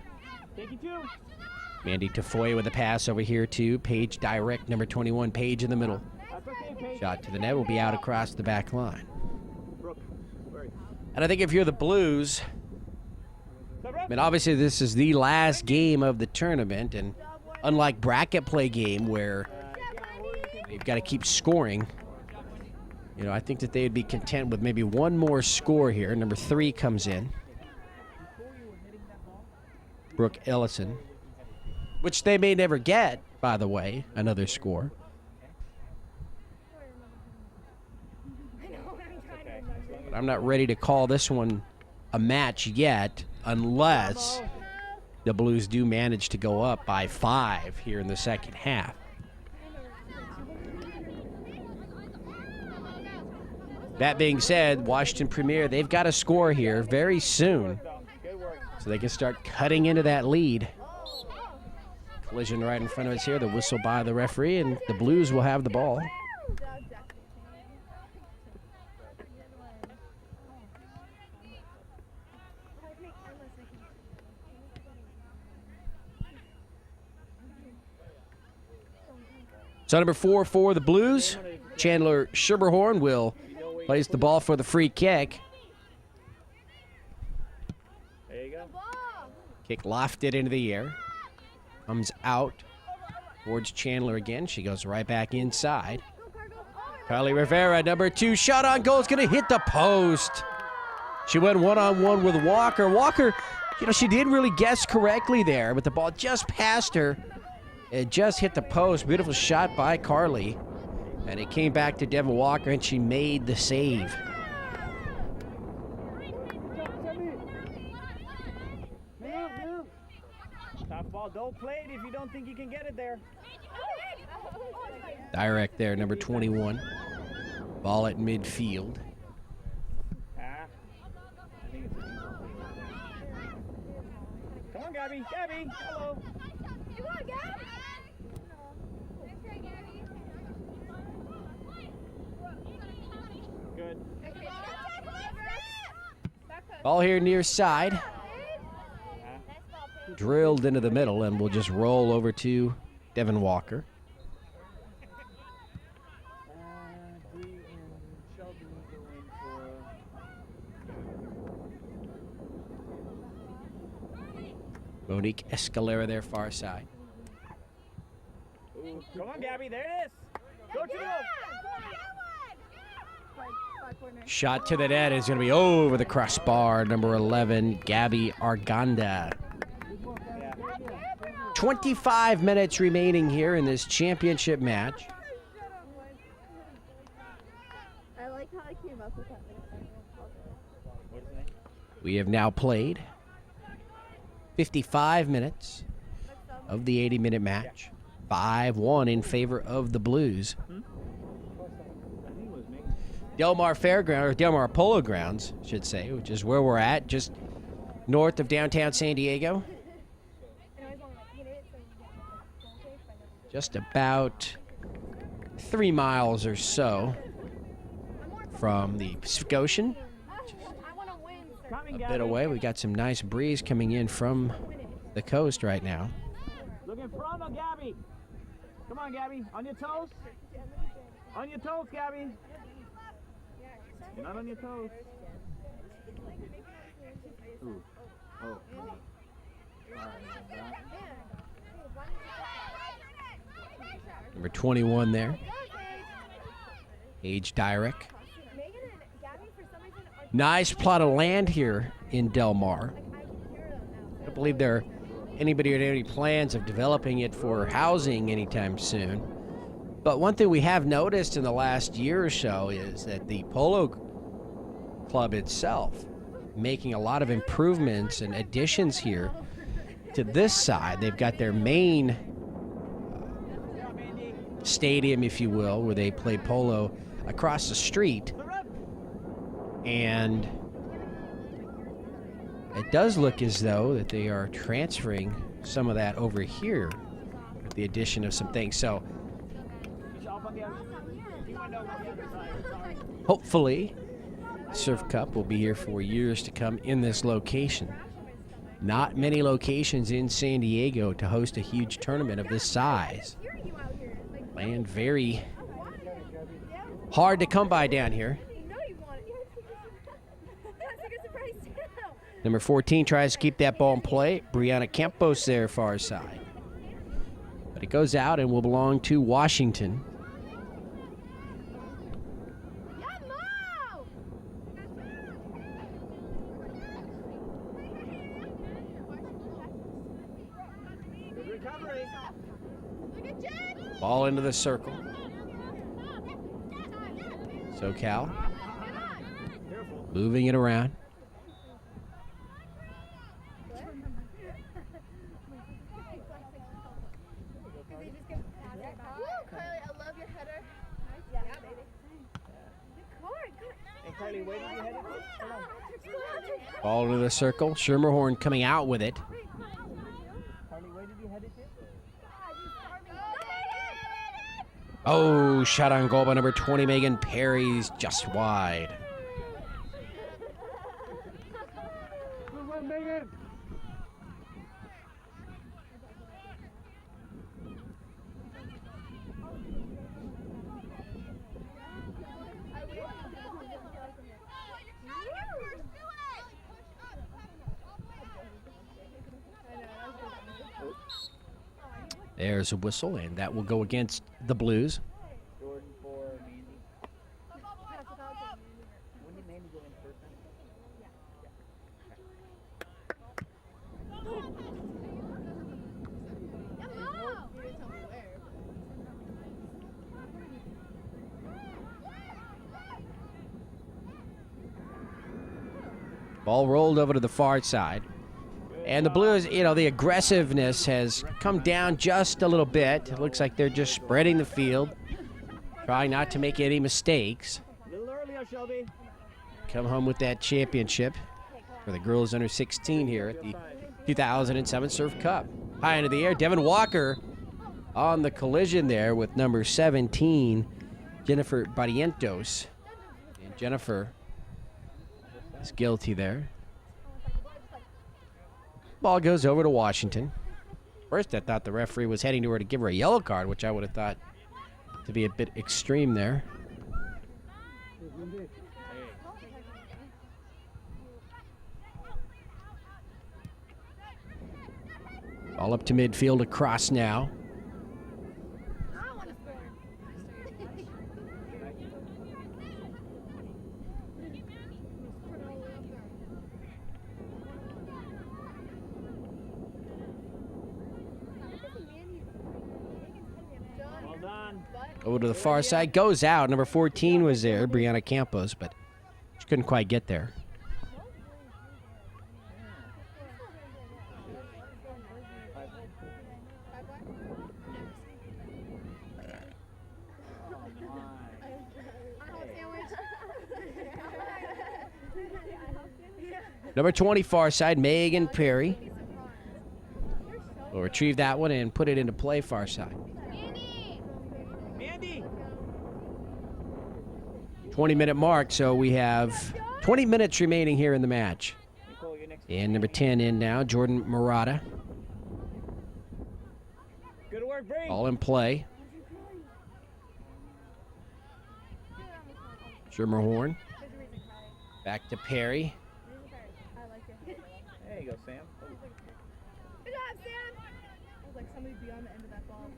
Mandy Tafoya with a pass over here to Paige Direct, number 21, Paige in the middle. Shot to the net will be out across the back line. And I think if you're the Blues, I mean, obviously this is the last game of the tournament, and unlike bracket play game where you've got to keep scoring, you know, I think that they would be content with maybe one more score here. Number 3 comes in. Brooke Ellison, which they may never get, by the way, another score. But I'm not ready to call this one a match yet unless the Blues do manage to go up by 5 here in the second half. That being said, Washington Premier, they've got to score here very soon so they can start cutting into that lead. Collision right in front of us here. The whistle by the referee, and the Blues will have the ball. So number 4 for the Blues, Chandler Scherberhorn will place the ball for the free kick. There you go. Kick lofted into the air. Comes out towards Chandler again. She goes right back inside. Carly Rivera, number 2, shot on goal. It's going to hit the post. She went one-on-one with Walker. Walker, she didn't really guess correctly there, but the ball just passed her. It just hit the post. Beautiful shot by Carly. And it came back to Devin Walker, and she made the save. Top ball. Don't play it if you don't think you can get it there. Direct there, number 21. Ball at midfield. Come on, Gabby. Gabby, hello. Come on, Gabby. Good. Ball here near side. Drilled into the middle, and we'll just roll over to Devin Walker. Monique Escalera there, far side. Ooh, come on, Gabby. There it is. Go to the goal. Shot to the net is going to be over the crossbar. Number 11, Gabby Arganda. 25 minutes remaining here in this championship match. I like how I came up with that. We have now played 55 minutes of the 80-minute match. 5-1 in favor of the Blues. Delmar Fairground, or Delmar Polo Grounds, I should say, which is where we're at, just north of downtown San Diego. Just about 3 miles or so from the Pacific Ocean. A bit away. We got some nice breeze coming in from the coast right now. Look in front of Gabby. Come on, Gabby. On your toes. On your toes, Gabby. You're not on your toes. Ooh. Oh. Number 21 there. Age Dyrek. Nice plot of land here in Del Mar. I don't believe anybody had any plans of developing it for housing anytime soon. But one thing we have noticed in the last year or so is that the Polo Club itself making a lot of improvements and additions here to this side. They've got their main stadium, if you will, where they play polo across the street. And it does look as though that they are transferring some of that over here with the addition of some things. So hopefully Surf Cup will be here for years to come in this location. Not many locations in San Diego to host a huge tournament of this size. Land very hard to come by down here. Number 14 tries to keep that ball in play. Brianna Campos there, far side. But it goes out and will belong to Washington. Ball into the circle. SoCal moving it around. Carly, where did you head it? Hold on. Ball into the circle. Schermerhorn coming out with it. Carly, where did you head it to? Oh, shot on goal by number 20, Megan Perry's just wide. Good one, Megan. There's a whistle, and that will go against the Blues. Jordan for Mandy. When did Mandy go in first? Ball rolled over to the far side. And the Blues, you know, the aggressiveness has come down just a little bit. It looks like they're just spreading the field, trying not to make any mistakes. A little earlier, Shelby. Come home with that championship for the girls under 16 here at the 2007 Surf Cup. High into the air, Devin Walker on the collision there with number 17, Jennifer Barrientos. And Jennifer is guilty there. Ball goes over to Washington. First, I thought the referee was heading to her to give her a yellow card, which I would have thought to be a bit extreme there. Ball up to midfield, across now. Well done. Over to the far side, goes out. Number 14 was there, Brianna Campos, but she couldn't quite get there. Number 20 far side, Megan Perry. Will retrieve that one and put it into play far side. Mandy. 20-minute mark, so we have 20 minutes remaining here in the match. Nicole, you're next. And number 10 in now, Jordan Murata. Good work, Bree. All in play. Schermerhorn. Back to Perry. There you go, Sam. Good job, Sam. I was like, somebody be on the end of that ball.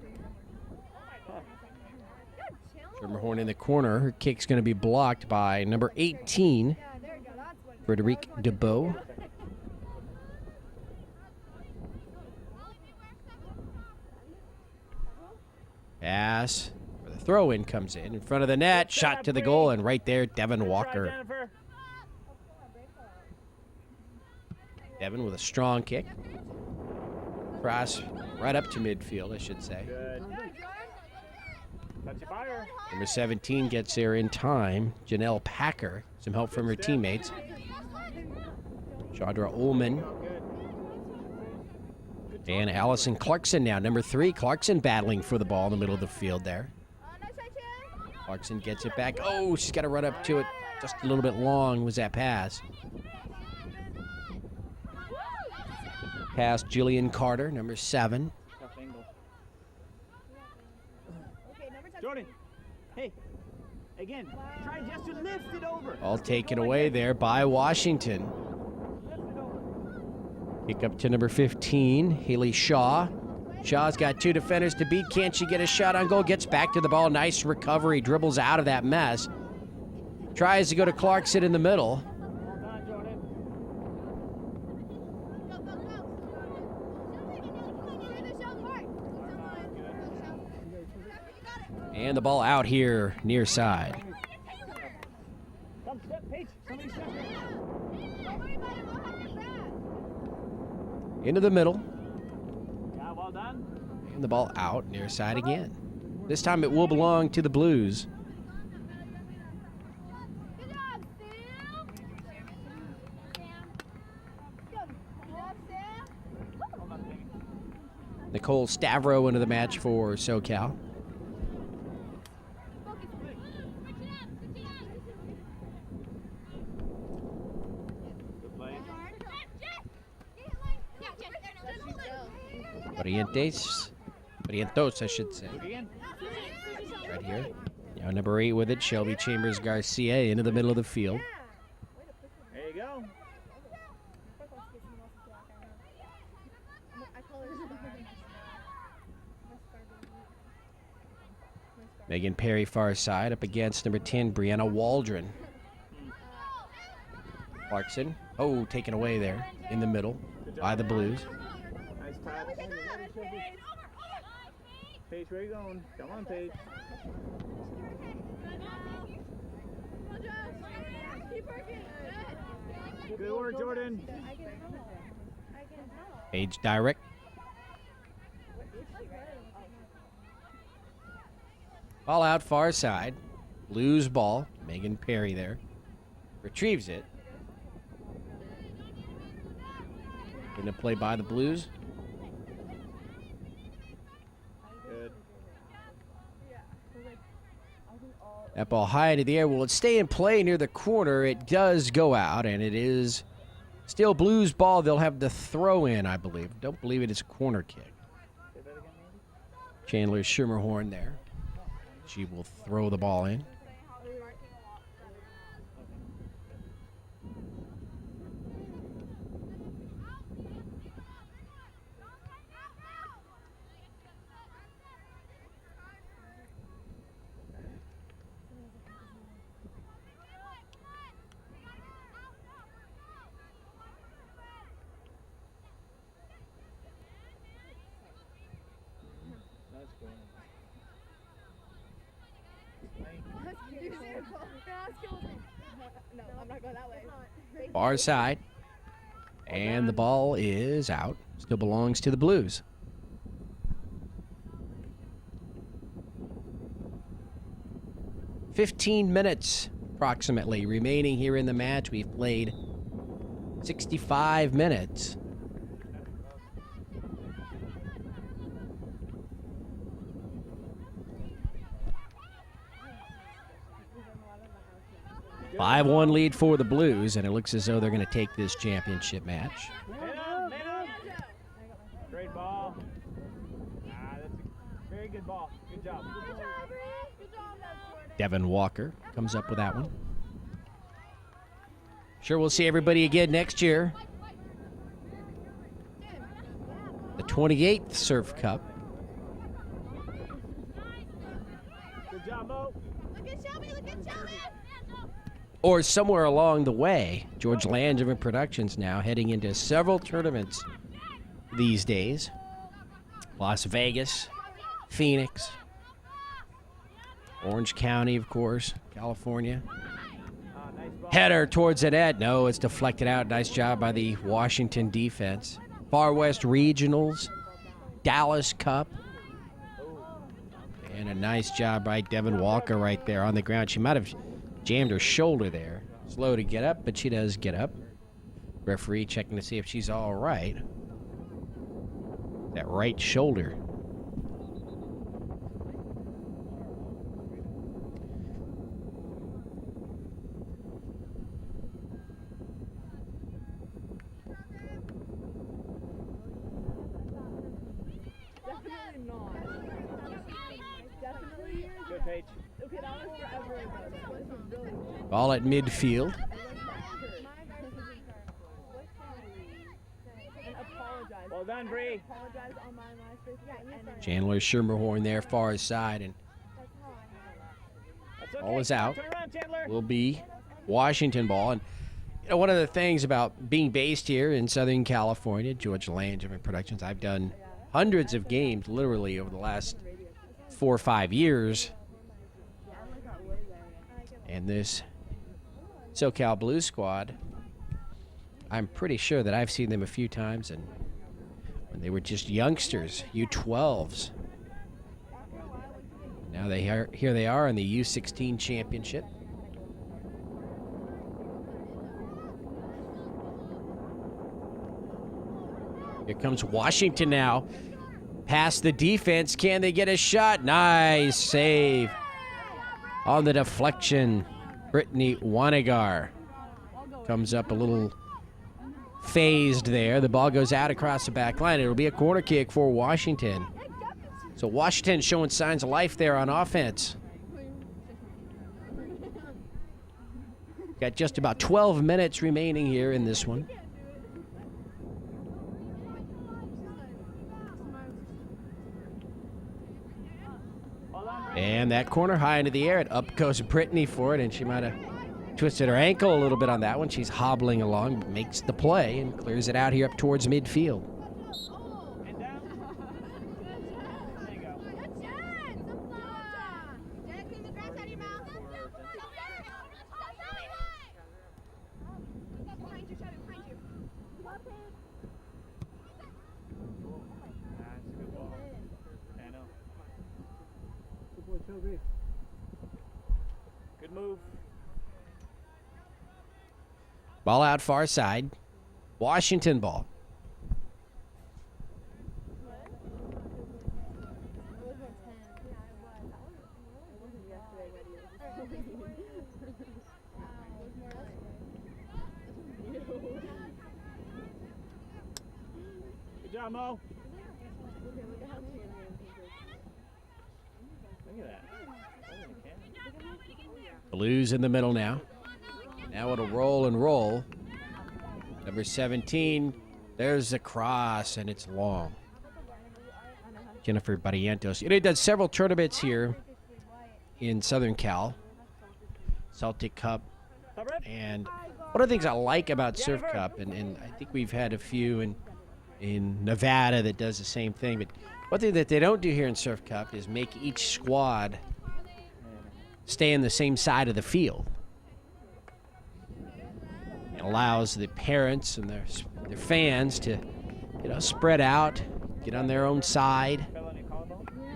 Schermerhorn in the corner. Her kick's going to be blocked by number 18, Yeah, there you go. That's what. Frederic DeBeau. Pass. The throw-in comes in front of the net. Shot to the goal, and right there, Devin Good try, Walker. Jennifer. Devin with a strong kick. Cross right up to midfield, I should say. Good. Touch your fire. Number 17 gets there in time. Janelle Packer. Some help from her teammates. Chandra Ullman. Good. And Allison Clarkson now. Number 3, Clarkson battling for the ball in the middle of the field there. Clarkson gets it back. Oh, she's got to run up to it. Just a little bit long was that pass. Pass Jillian Carter, number 7. Tough angle. Jordan, hey, again, try just to lift it over. All taken away there by Washington. Lift it over. Kick up to number 15, Haley Shaw. Shaw's got 2 defenders to beat. Can't she get a shot on goal? Gets back to the ball. Nice recovery. Dribbles out of that mess. Tries to go to Clarkson in the middle. Well done, Jordan. And the ball out here near side. Come, step, Paige. Somebody step. Into the middle. Yeah, well done. And the ball out near side again. This time it will belong to the Blues. Nicole Stavro into the match for SoCal. Barrientos, I should say. Right here. Now number 8 with it, Shelby Chambers Garcia into the middle of the field. There you go. Megan Perry far side up against number 10, Brianna Waldron. Clarkson, oh, taken away there in the middle by the Blues. Nice touch. Paige, where are you going? Come on, Paige. Good work, Jordan. Paige direct. Ball out far side. Blues ball. Megan Perry there. Retrieves it. Gonna play by the Blues. Good. That ball high into the air. Will it stay in play near the corner? It does go out, and it is still Blues ball. They'll have the throw in, I believe. Don't believe it is a corner kick. Chandler Schermerhorn there. She will throw the ball in. That's cool. No, I'm not going that way. Far side. And the ball is out. Still belongs to the Blues. $15 approximately remaining here in the match. We've played 65 minutes. Good. 5-1 lead for the Blues, and it looks as though they're going to take this championship match. Man up. Great ball. That's a very good ball. Good job. Devin Walker comes up with that one. Sure, we'll see everybody again next year. The 28th Surf Cup. Good job, Mo. Look at Shelby, look at Shelby! Or somewhere along the way. George Langevin Productions now heading into several tournaments these days. Las Vegas, Phoenix, Orange County, of course, California. Nice ball. Header towards the net. No, it's deflected out. Nice job by the Washington defense. Far West Regionals, Dallas Cup. And a nice job by Devin Walker right there on the ground. She might have jammed her shoulder there. Slow to get up, but she does get up. Referee checking to see if she's all right. That right shoulder. Definitely not. Definitely. Good, Paige. Okay, that was forever ago. That was really good. Ball at midfield. And apologize. Well done, Bree. Apologize on my MySpace account. And Chandler Schermerhorn there far side, and That's okay. ball is out. Turn around, Chandler. Will be Washington ball. And you know, one of the things about being based here in Southern California, George Langevin Productions, I've done hundreds of games literally over the last 4 or 5 years. And this SoCal Blues squad, I'm pretty sure that I've seen them a few times, and when they were just youngsters, U12s. Now here they are in the U16 championship. Here comes Washington now. Past the defense. Can they get a shot? Nice save. On the deflection, Brittany Wanigar comes up a little phased there. The ball goes out across the back line. It'll be a corner kick for Washington. So Washington showing signs of life there on offense. Got just about 12 minutes remaining here in this one. And that corner high into the air, and up goes Brittany for it, and she might have twisted her ankle a little bit on that one. She's hobbling along, makes the play, and clears it out here up towards midfield. Good move. Ball out far side. Washington ball. Good job, Mo. Look at that. Blues in the middle now. Now it'll roll and roll. Number 17. There's a cross, and it's long. Jennifer Barrientos. It does several tournaments here in Southern Cal. Celtic Cup. And one of the things I like about Surf Cup, and I think we've had a few in Nevada that does the same thing, but one thing that they don't do here in Surf Cup is make each squad stay in the same side of the field. It allows the parents and their fans to, spread out, get on their own side,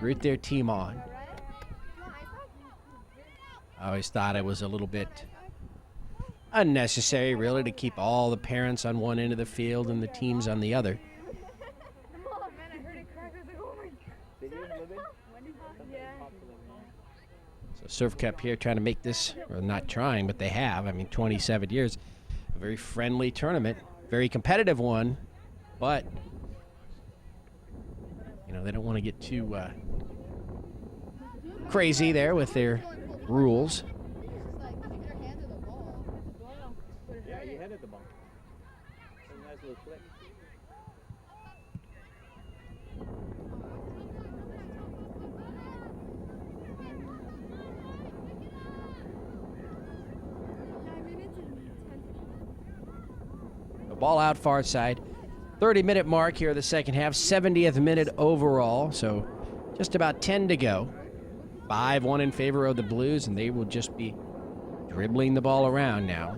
root their team on. I always thought it was a little bit unnecessary, really, to keep all the parents on one end of the field and the teams on the other. So Surf Cup here trying to make this, or not trying, but they have, 27 years, a very friendly tournament, very competitive one, but, they don't want to get too crazy there with their rules. Yeah, you headed the ball. A nice little flick. The ball out far side. 30-minute mark here of the second half. 70th minute overall. So just about 10 to go. 5-1 in favor of the Blues, and they will just be dribbling the ball around now.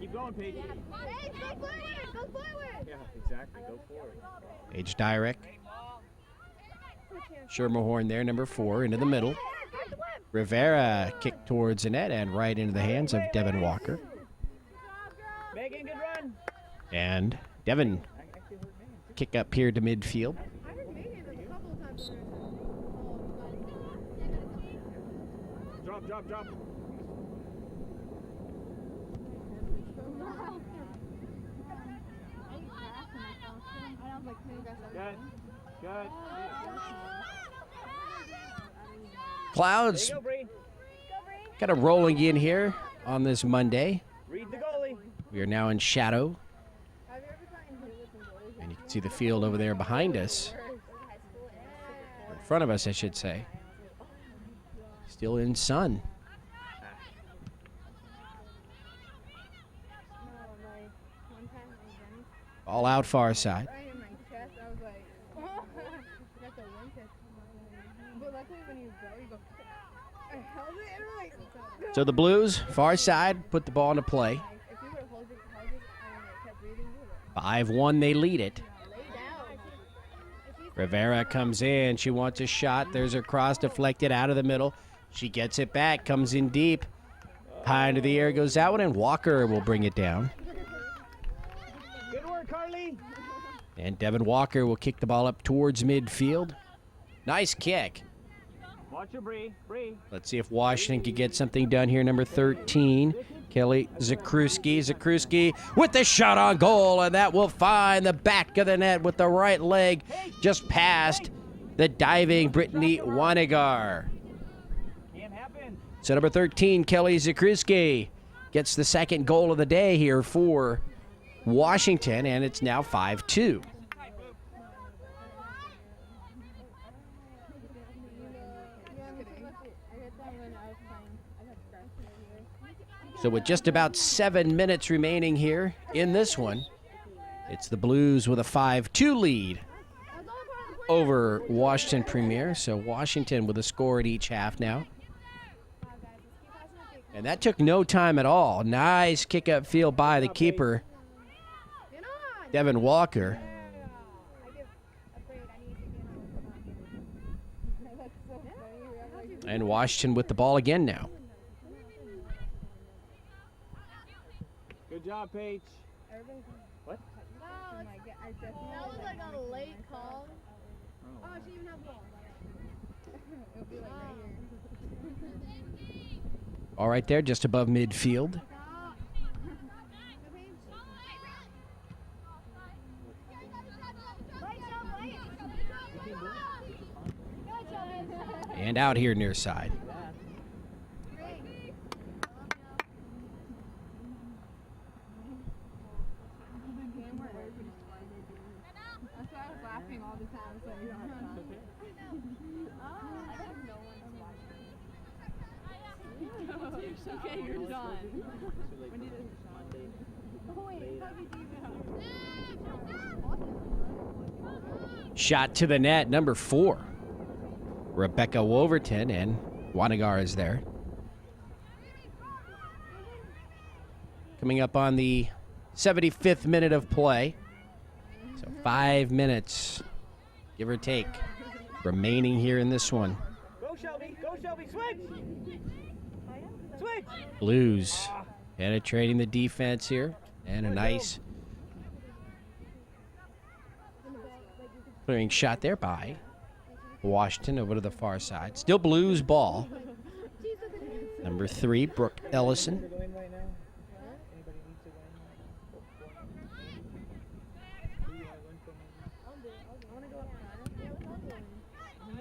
Keep going, Paige. Hey, go forward! Go forward! Yeah, exactly. Go forward. Paige Dyrek. Schermerhorn there, number 4, into the middle. Rivera kicked towards the net and right into the hands of Devin Walker. Megan, good run. And Devin kick up here to midfield. Drop. Good. Clouds There you go, Bree. kind of rolling in here on this Monday. Read the goalie. We are now in shadow. And you can see the field over there behind us. Or in front of us, I should say. Still in sun. All out far side. So the Blues, far side, put the ball into play. 5-1, they lead it. Rivera comes in. She wants a shot. There's her cross deflected out of the middle. She gets it back, comes in deep. High into the air goes that one, and Walker will bring it down. Good work, Carly. And Devin Walker will kick the ball up towards midfield. Nice kick. Watch your Bree. Bree. Let's see if Washington can get something done here. Number 13, Kelly Zakruski. Zakruski with the shot on goal, and that will find the back of the net with the right leg just past the diving Brittany Wanigar. Can't happen. So number 13, Kelly Zakruski gets the second goal of the day here for Washington, and it's now 5-2. So with just about 7 minutes remaining here in this one, it's the Blues with a 5-2 lead over Washington Premier. So Washington with a score at each half now. And that took no time at all. Nice kick up field by the keeper, Devin Walker. And Washington with the ball again now. Good job, Paige. What? That was like a late call. Oh, she even have ball. It'll be like right here. All right there, just above midfield. And out here near side. That's why I was laughing all the time. So you don't have time. I think no one's watching. Okay, you're done. When did it start? Oh, wait. Shot to the net, number 4. Rebecca Wolverton, and Wanigar is there. Coming up on the 75th minute of play. So 5 minutes, give or take, remaining here in this one. Go, Shelby. Go, Shelby. Switch. Switch. Blues penetrating the defense here. And a nice clearing shot there by Washington over to the far side. Still Blues ball. Number 3, Brooke Ellison. Go in right now. Anybody needs to win?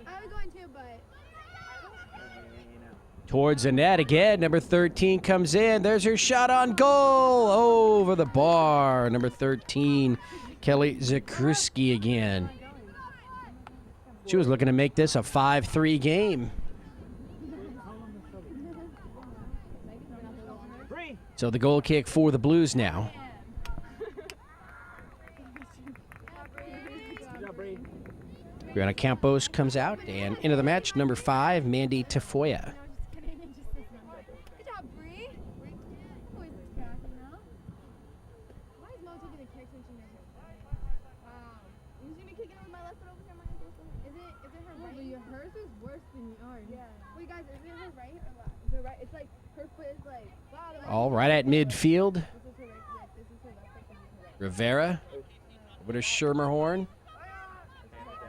I was going to, but Towards the net again. Number 13 comes in. There's her shot on goal over the bar. Number 13, Kelly Zakruski again. She was looking to make this a 5-3 game. So the goal kick for the Blues now. Brianna Campos comes out, and into the match, number 5, Mandy Tafoya. good job, Bree. Who is this guy, you know? Why is Mo taking the kicks when she makes it? You see me kicking with my left foot over here, my ankle? Is it her right? Hers is worse than yours. Yeah. Wait, guys, is it her right or left? Is it right? It's like her foot is like. All right at midfield. This is her right. Yeah, this is her left foot. This is her right. Rivera over to Schermerhorn.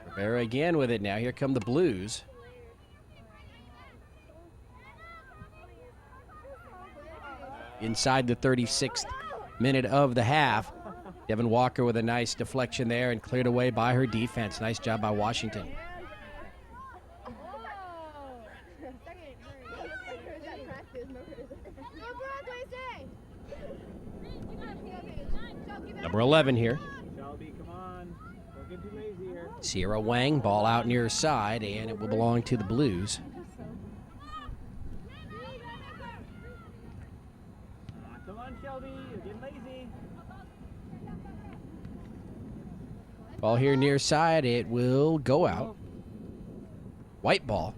Rivera again with it now. Here come the Blues. Inside the 36th minute of the half. Devin Walker with a nice deflection there and cleared away by her defense. Nice job by Washington. Number 11 here. Shelby, come on. Don't get too lazy here. Sierra Wang, ball out near side, and it will belong to the Blues. Come on, Shelby. You're getting lazy. Ball here near side, it will go out. White ball.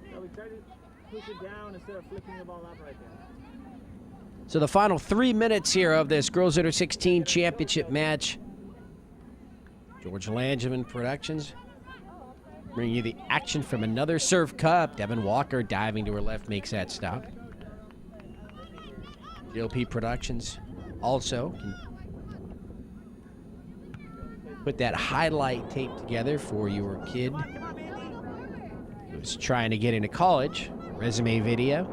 Shelby, try to push it down instead of flicking the ball up right there. So the final 3 minutes here of this Girls Under 16 championship match. George Langevin Productions Bring you the action from another Surf Cup. Devin Walker diving to her left makes that stop. GLP Productions also can put that highlight tape together for your kid who's trying to get into college. Resume video.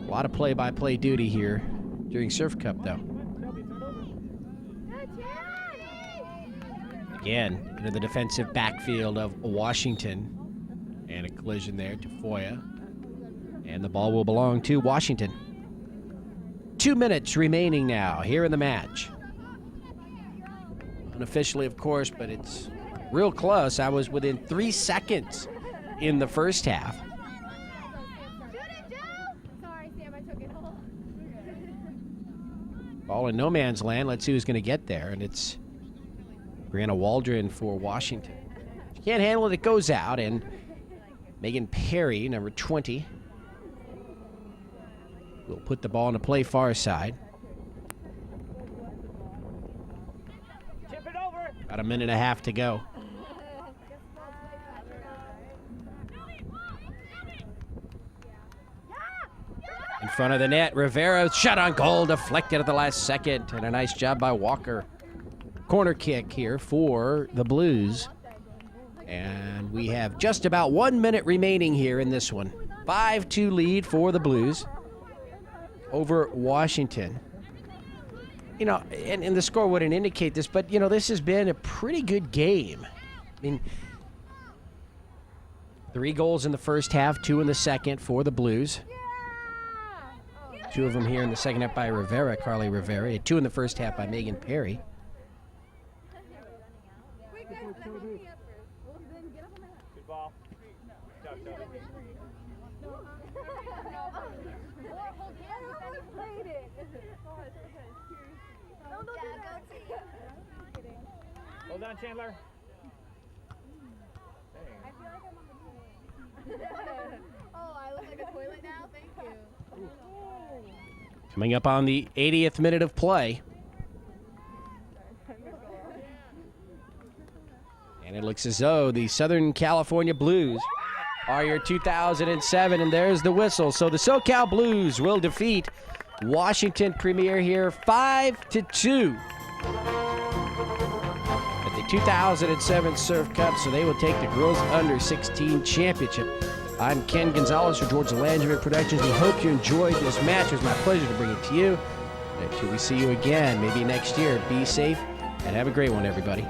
A lot of play-by-play duty here during Surf Cup, though. Again, into the defensive backfield of Washington. And a collision there to Foya. And the ball will belong to Washington. 2 minutes remaining now here in the match. Unofficially, of course, but it's real close. I was within 3 seconds in the first half. Ball in no man's land. Let's see who's going to get there. And it's Brianna Waldron for Washington. She can't handle it. It goes out. And Megan Perry, number 20, will put the ball in the play far side. Tip it over. About a minute and a half to go. In front of the net, Rivera shot on goal, deflected at the last second, and a nice job by Walker. Corner kick here for the Blues. And we have just about 1 minute remaining here in this one. 5-2 lead for the Blues over Washington. You know, and the score wouldn't indicate this, but, you know, this has been a pretty good game. I mean, 3 goals in the first half, 2 in the second for the Blues. 2 of them here in the second half by Rivera, Carly Rivera. 2 in the first half by Megan Perry. Good ball. Hold on, Chandler. Oh, I look like a toilet now? Thank you. Coming up on the 80th minute of play. And it looks as though the Southern California Blues are your 2007, and there's the whistle. So the SoCal Blues will defeat Washington Premier here 5-2 at the 2007 Surf Cup, so they will take the Girls Under 16 Championship. I'm Ken Gonzalez for Georgia Landry Productions. We hope you enjoyed this match. It was my pleasure to bring it to you. Until we see you again, maybe next year. Be safe and have a great one, everybody.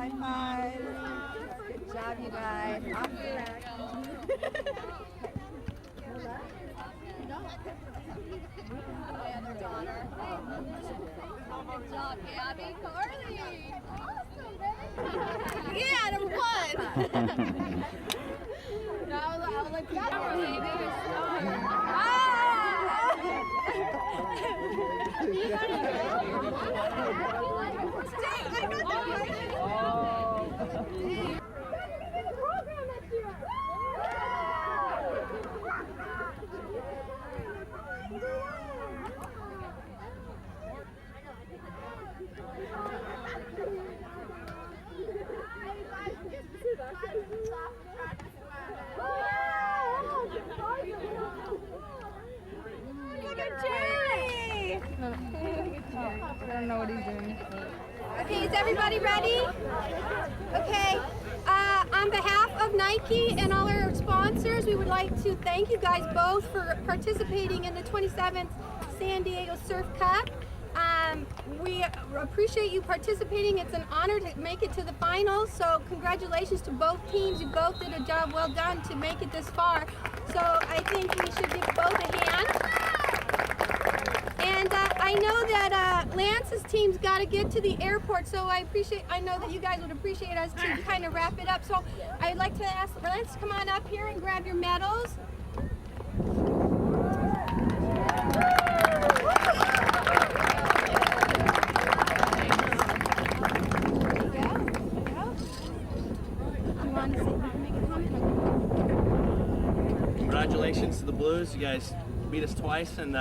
High five. Good job, you guys. Off your rack. Good job, Gabby. Carly. Awesome, baby. Yeah, number 1. No, I was like, baby. I don't know what he's doing. Okay, is everybody ready? Okay. On behalf of Nike and all our sponsors, we would like to thank you guys both for participating in the 27th San Diego Surf Cup. We appreciate you participating. It's an honor to make it to the finals. So congratulations to both teams. You both did a job well done to make it this far. So I think we should give both a hand. And I know that Lance's team's got to get to the airport, so I know that you guys would appreciate us to kind of wrap it up. So I'd like to ask Lance to come on up here and grab your medals. Congratulations to the Blues. You guys beat us twice and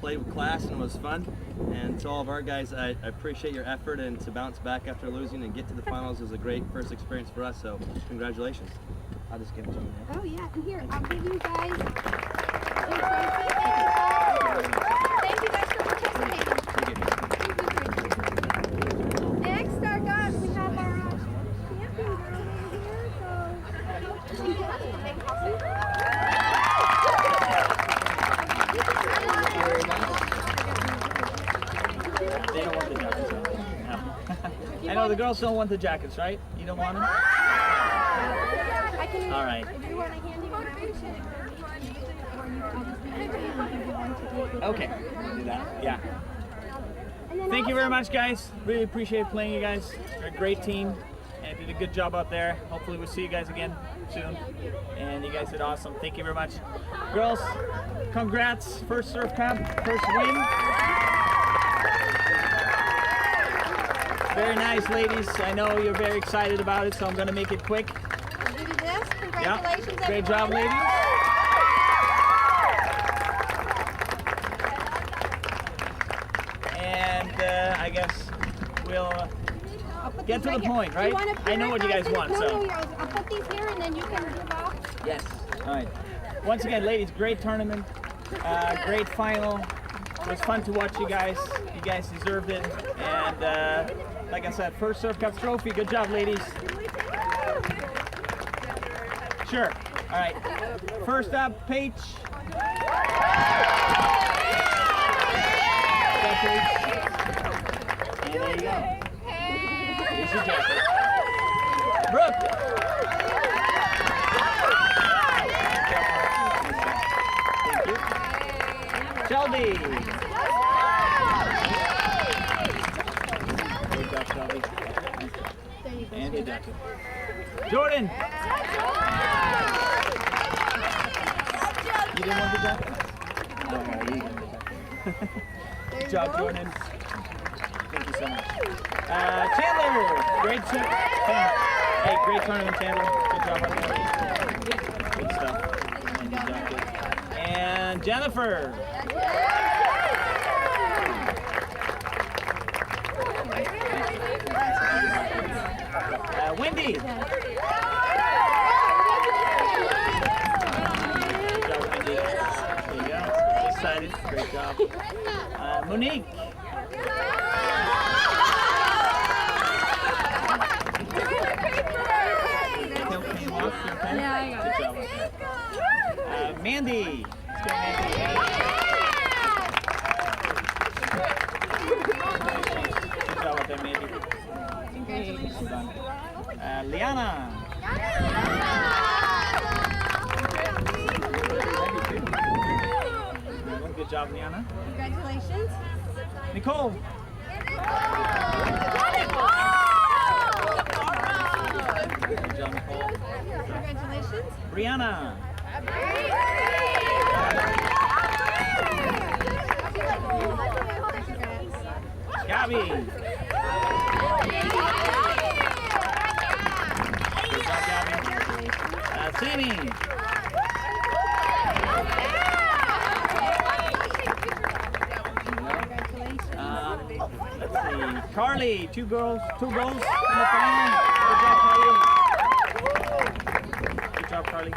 played with class and it was fun. And to all of our guys, I appreciate your effort, and to bounce back after losing and get to the finals is a great first experience for us. So congratulations. I'll just give it to you now. Oh yeah, and here, I'll give you guys. Thank you guys for participating. Next, we have our champion girl over here. They don't want the jackets. No. I know the girls don't want the jackets, right? You don't want them? I can, All right. if you want to hand you one, Okay. Do that. Yeah. and then Thank you very much, guys. Really appreciate playing you guys. You're a great team and did a good job out there. Hopefully we'll see you guys again soon. And you guys did awesome. Thank you very much. Girls, congrats. First surf camp, first win. Very nice, ladies. I know you're very excited about it, so I'm going to make it quick. I'll give you this. Congratulations, Yeah. Great job, everyone. ladies. And I guess we'll I'll put get these to the right here. point, Do you right? wanna I know what you guys put it- want, no, so. No, I'll put these here and then you can give off. Yes. All right. Once again, ladies, great tournament, great final. It was fun to watch you guys. You guys deserved it. And like I said, first Surf Cup trophy. Good job, ladies. Sure. All right. First up, Paige. Got Paige. And there you go. Here's your jacket. Brooke. Thank you. Shelby. Great job, Shelby. And your jacket. Jordan. You didn't want the jacket? No, you didn't want the jacket. Good job, Jordan. Thank you so much. Chandler. Great Hey, great tournament, Chandler. Good job out there. Good stuff. And your jacket. And Jennifer. Wendy. Good job, Wendy. There you go. Excited. Great job. Monique. Yeah, I got it. Good job. Mandy. Let's go, Mandy. Good job with that, Mandy. Congratulations. also done. Liana. Good job, Liana. Congratulations. Nicole. Good job, Nicole. Congratulations. Brianna. Gabby. Good job, Gabby. Simi. Let's see. Carly, two goals in the final. Good job, Carly. Good job, Carly.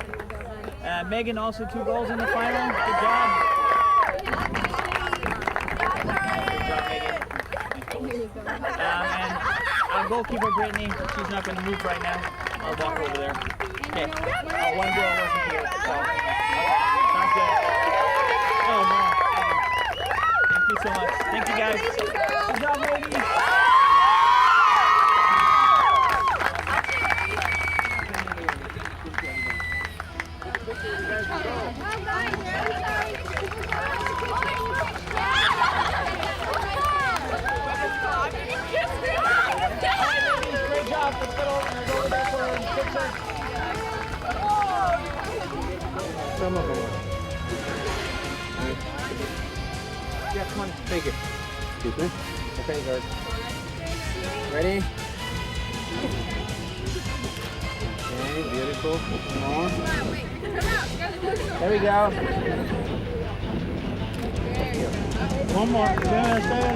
Megan, also 2 goals in the final. Good job. Good job, Megan. And our goalkeeper, Brittany, she's not going to move right now. I'll walk over there. Okay. 1 goal wasn't here. So, okay. Sounds good. Oh, no. Thank you so much. Thank you, guys. Good job, ladies. Great job. Let's go over there for a picture. Some of them. Yeah, come on, take it. Excuse me. Okay, guys. Ready? Okay, beautiful. One more. There we go. One more. Stay there.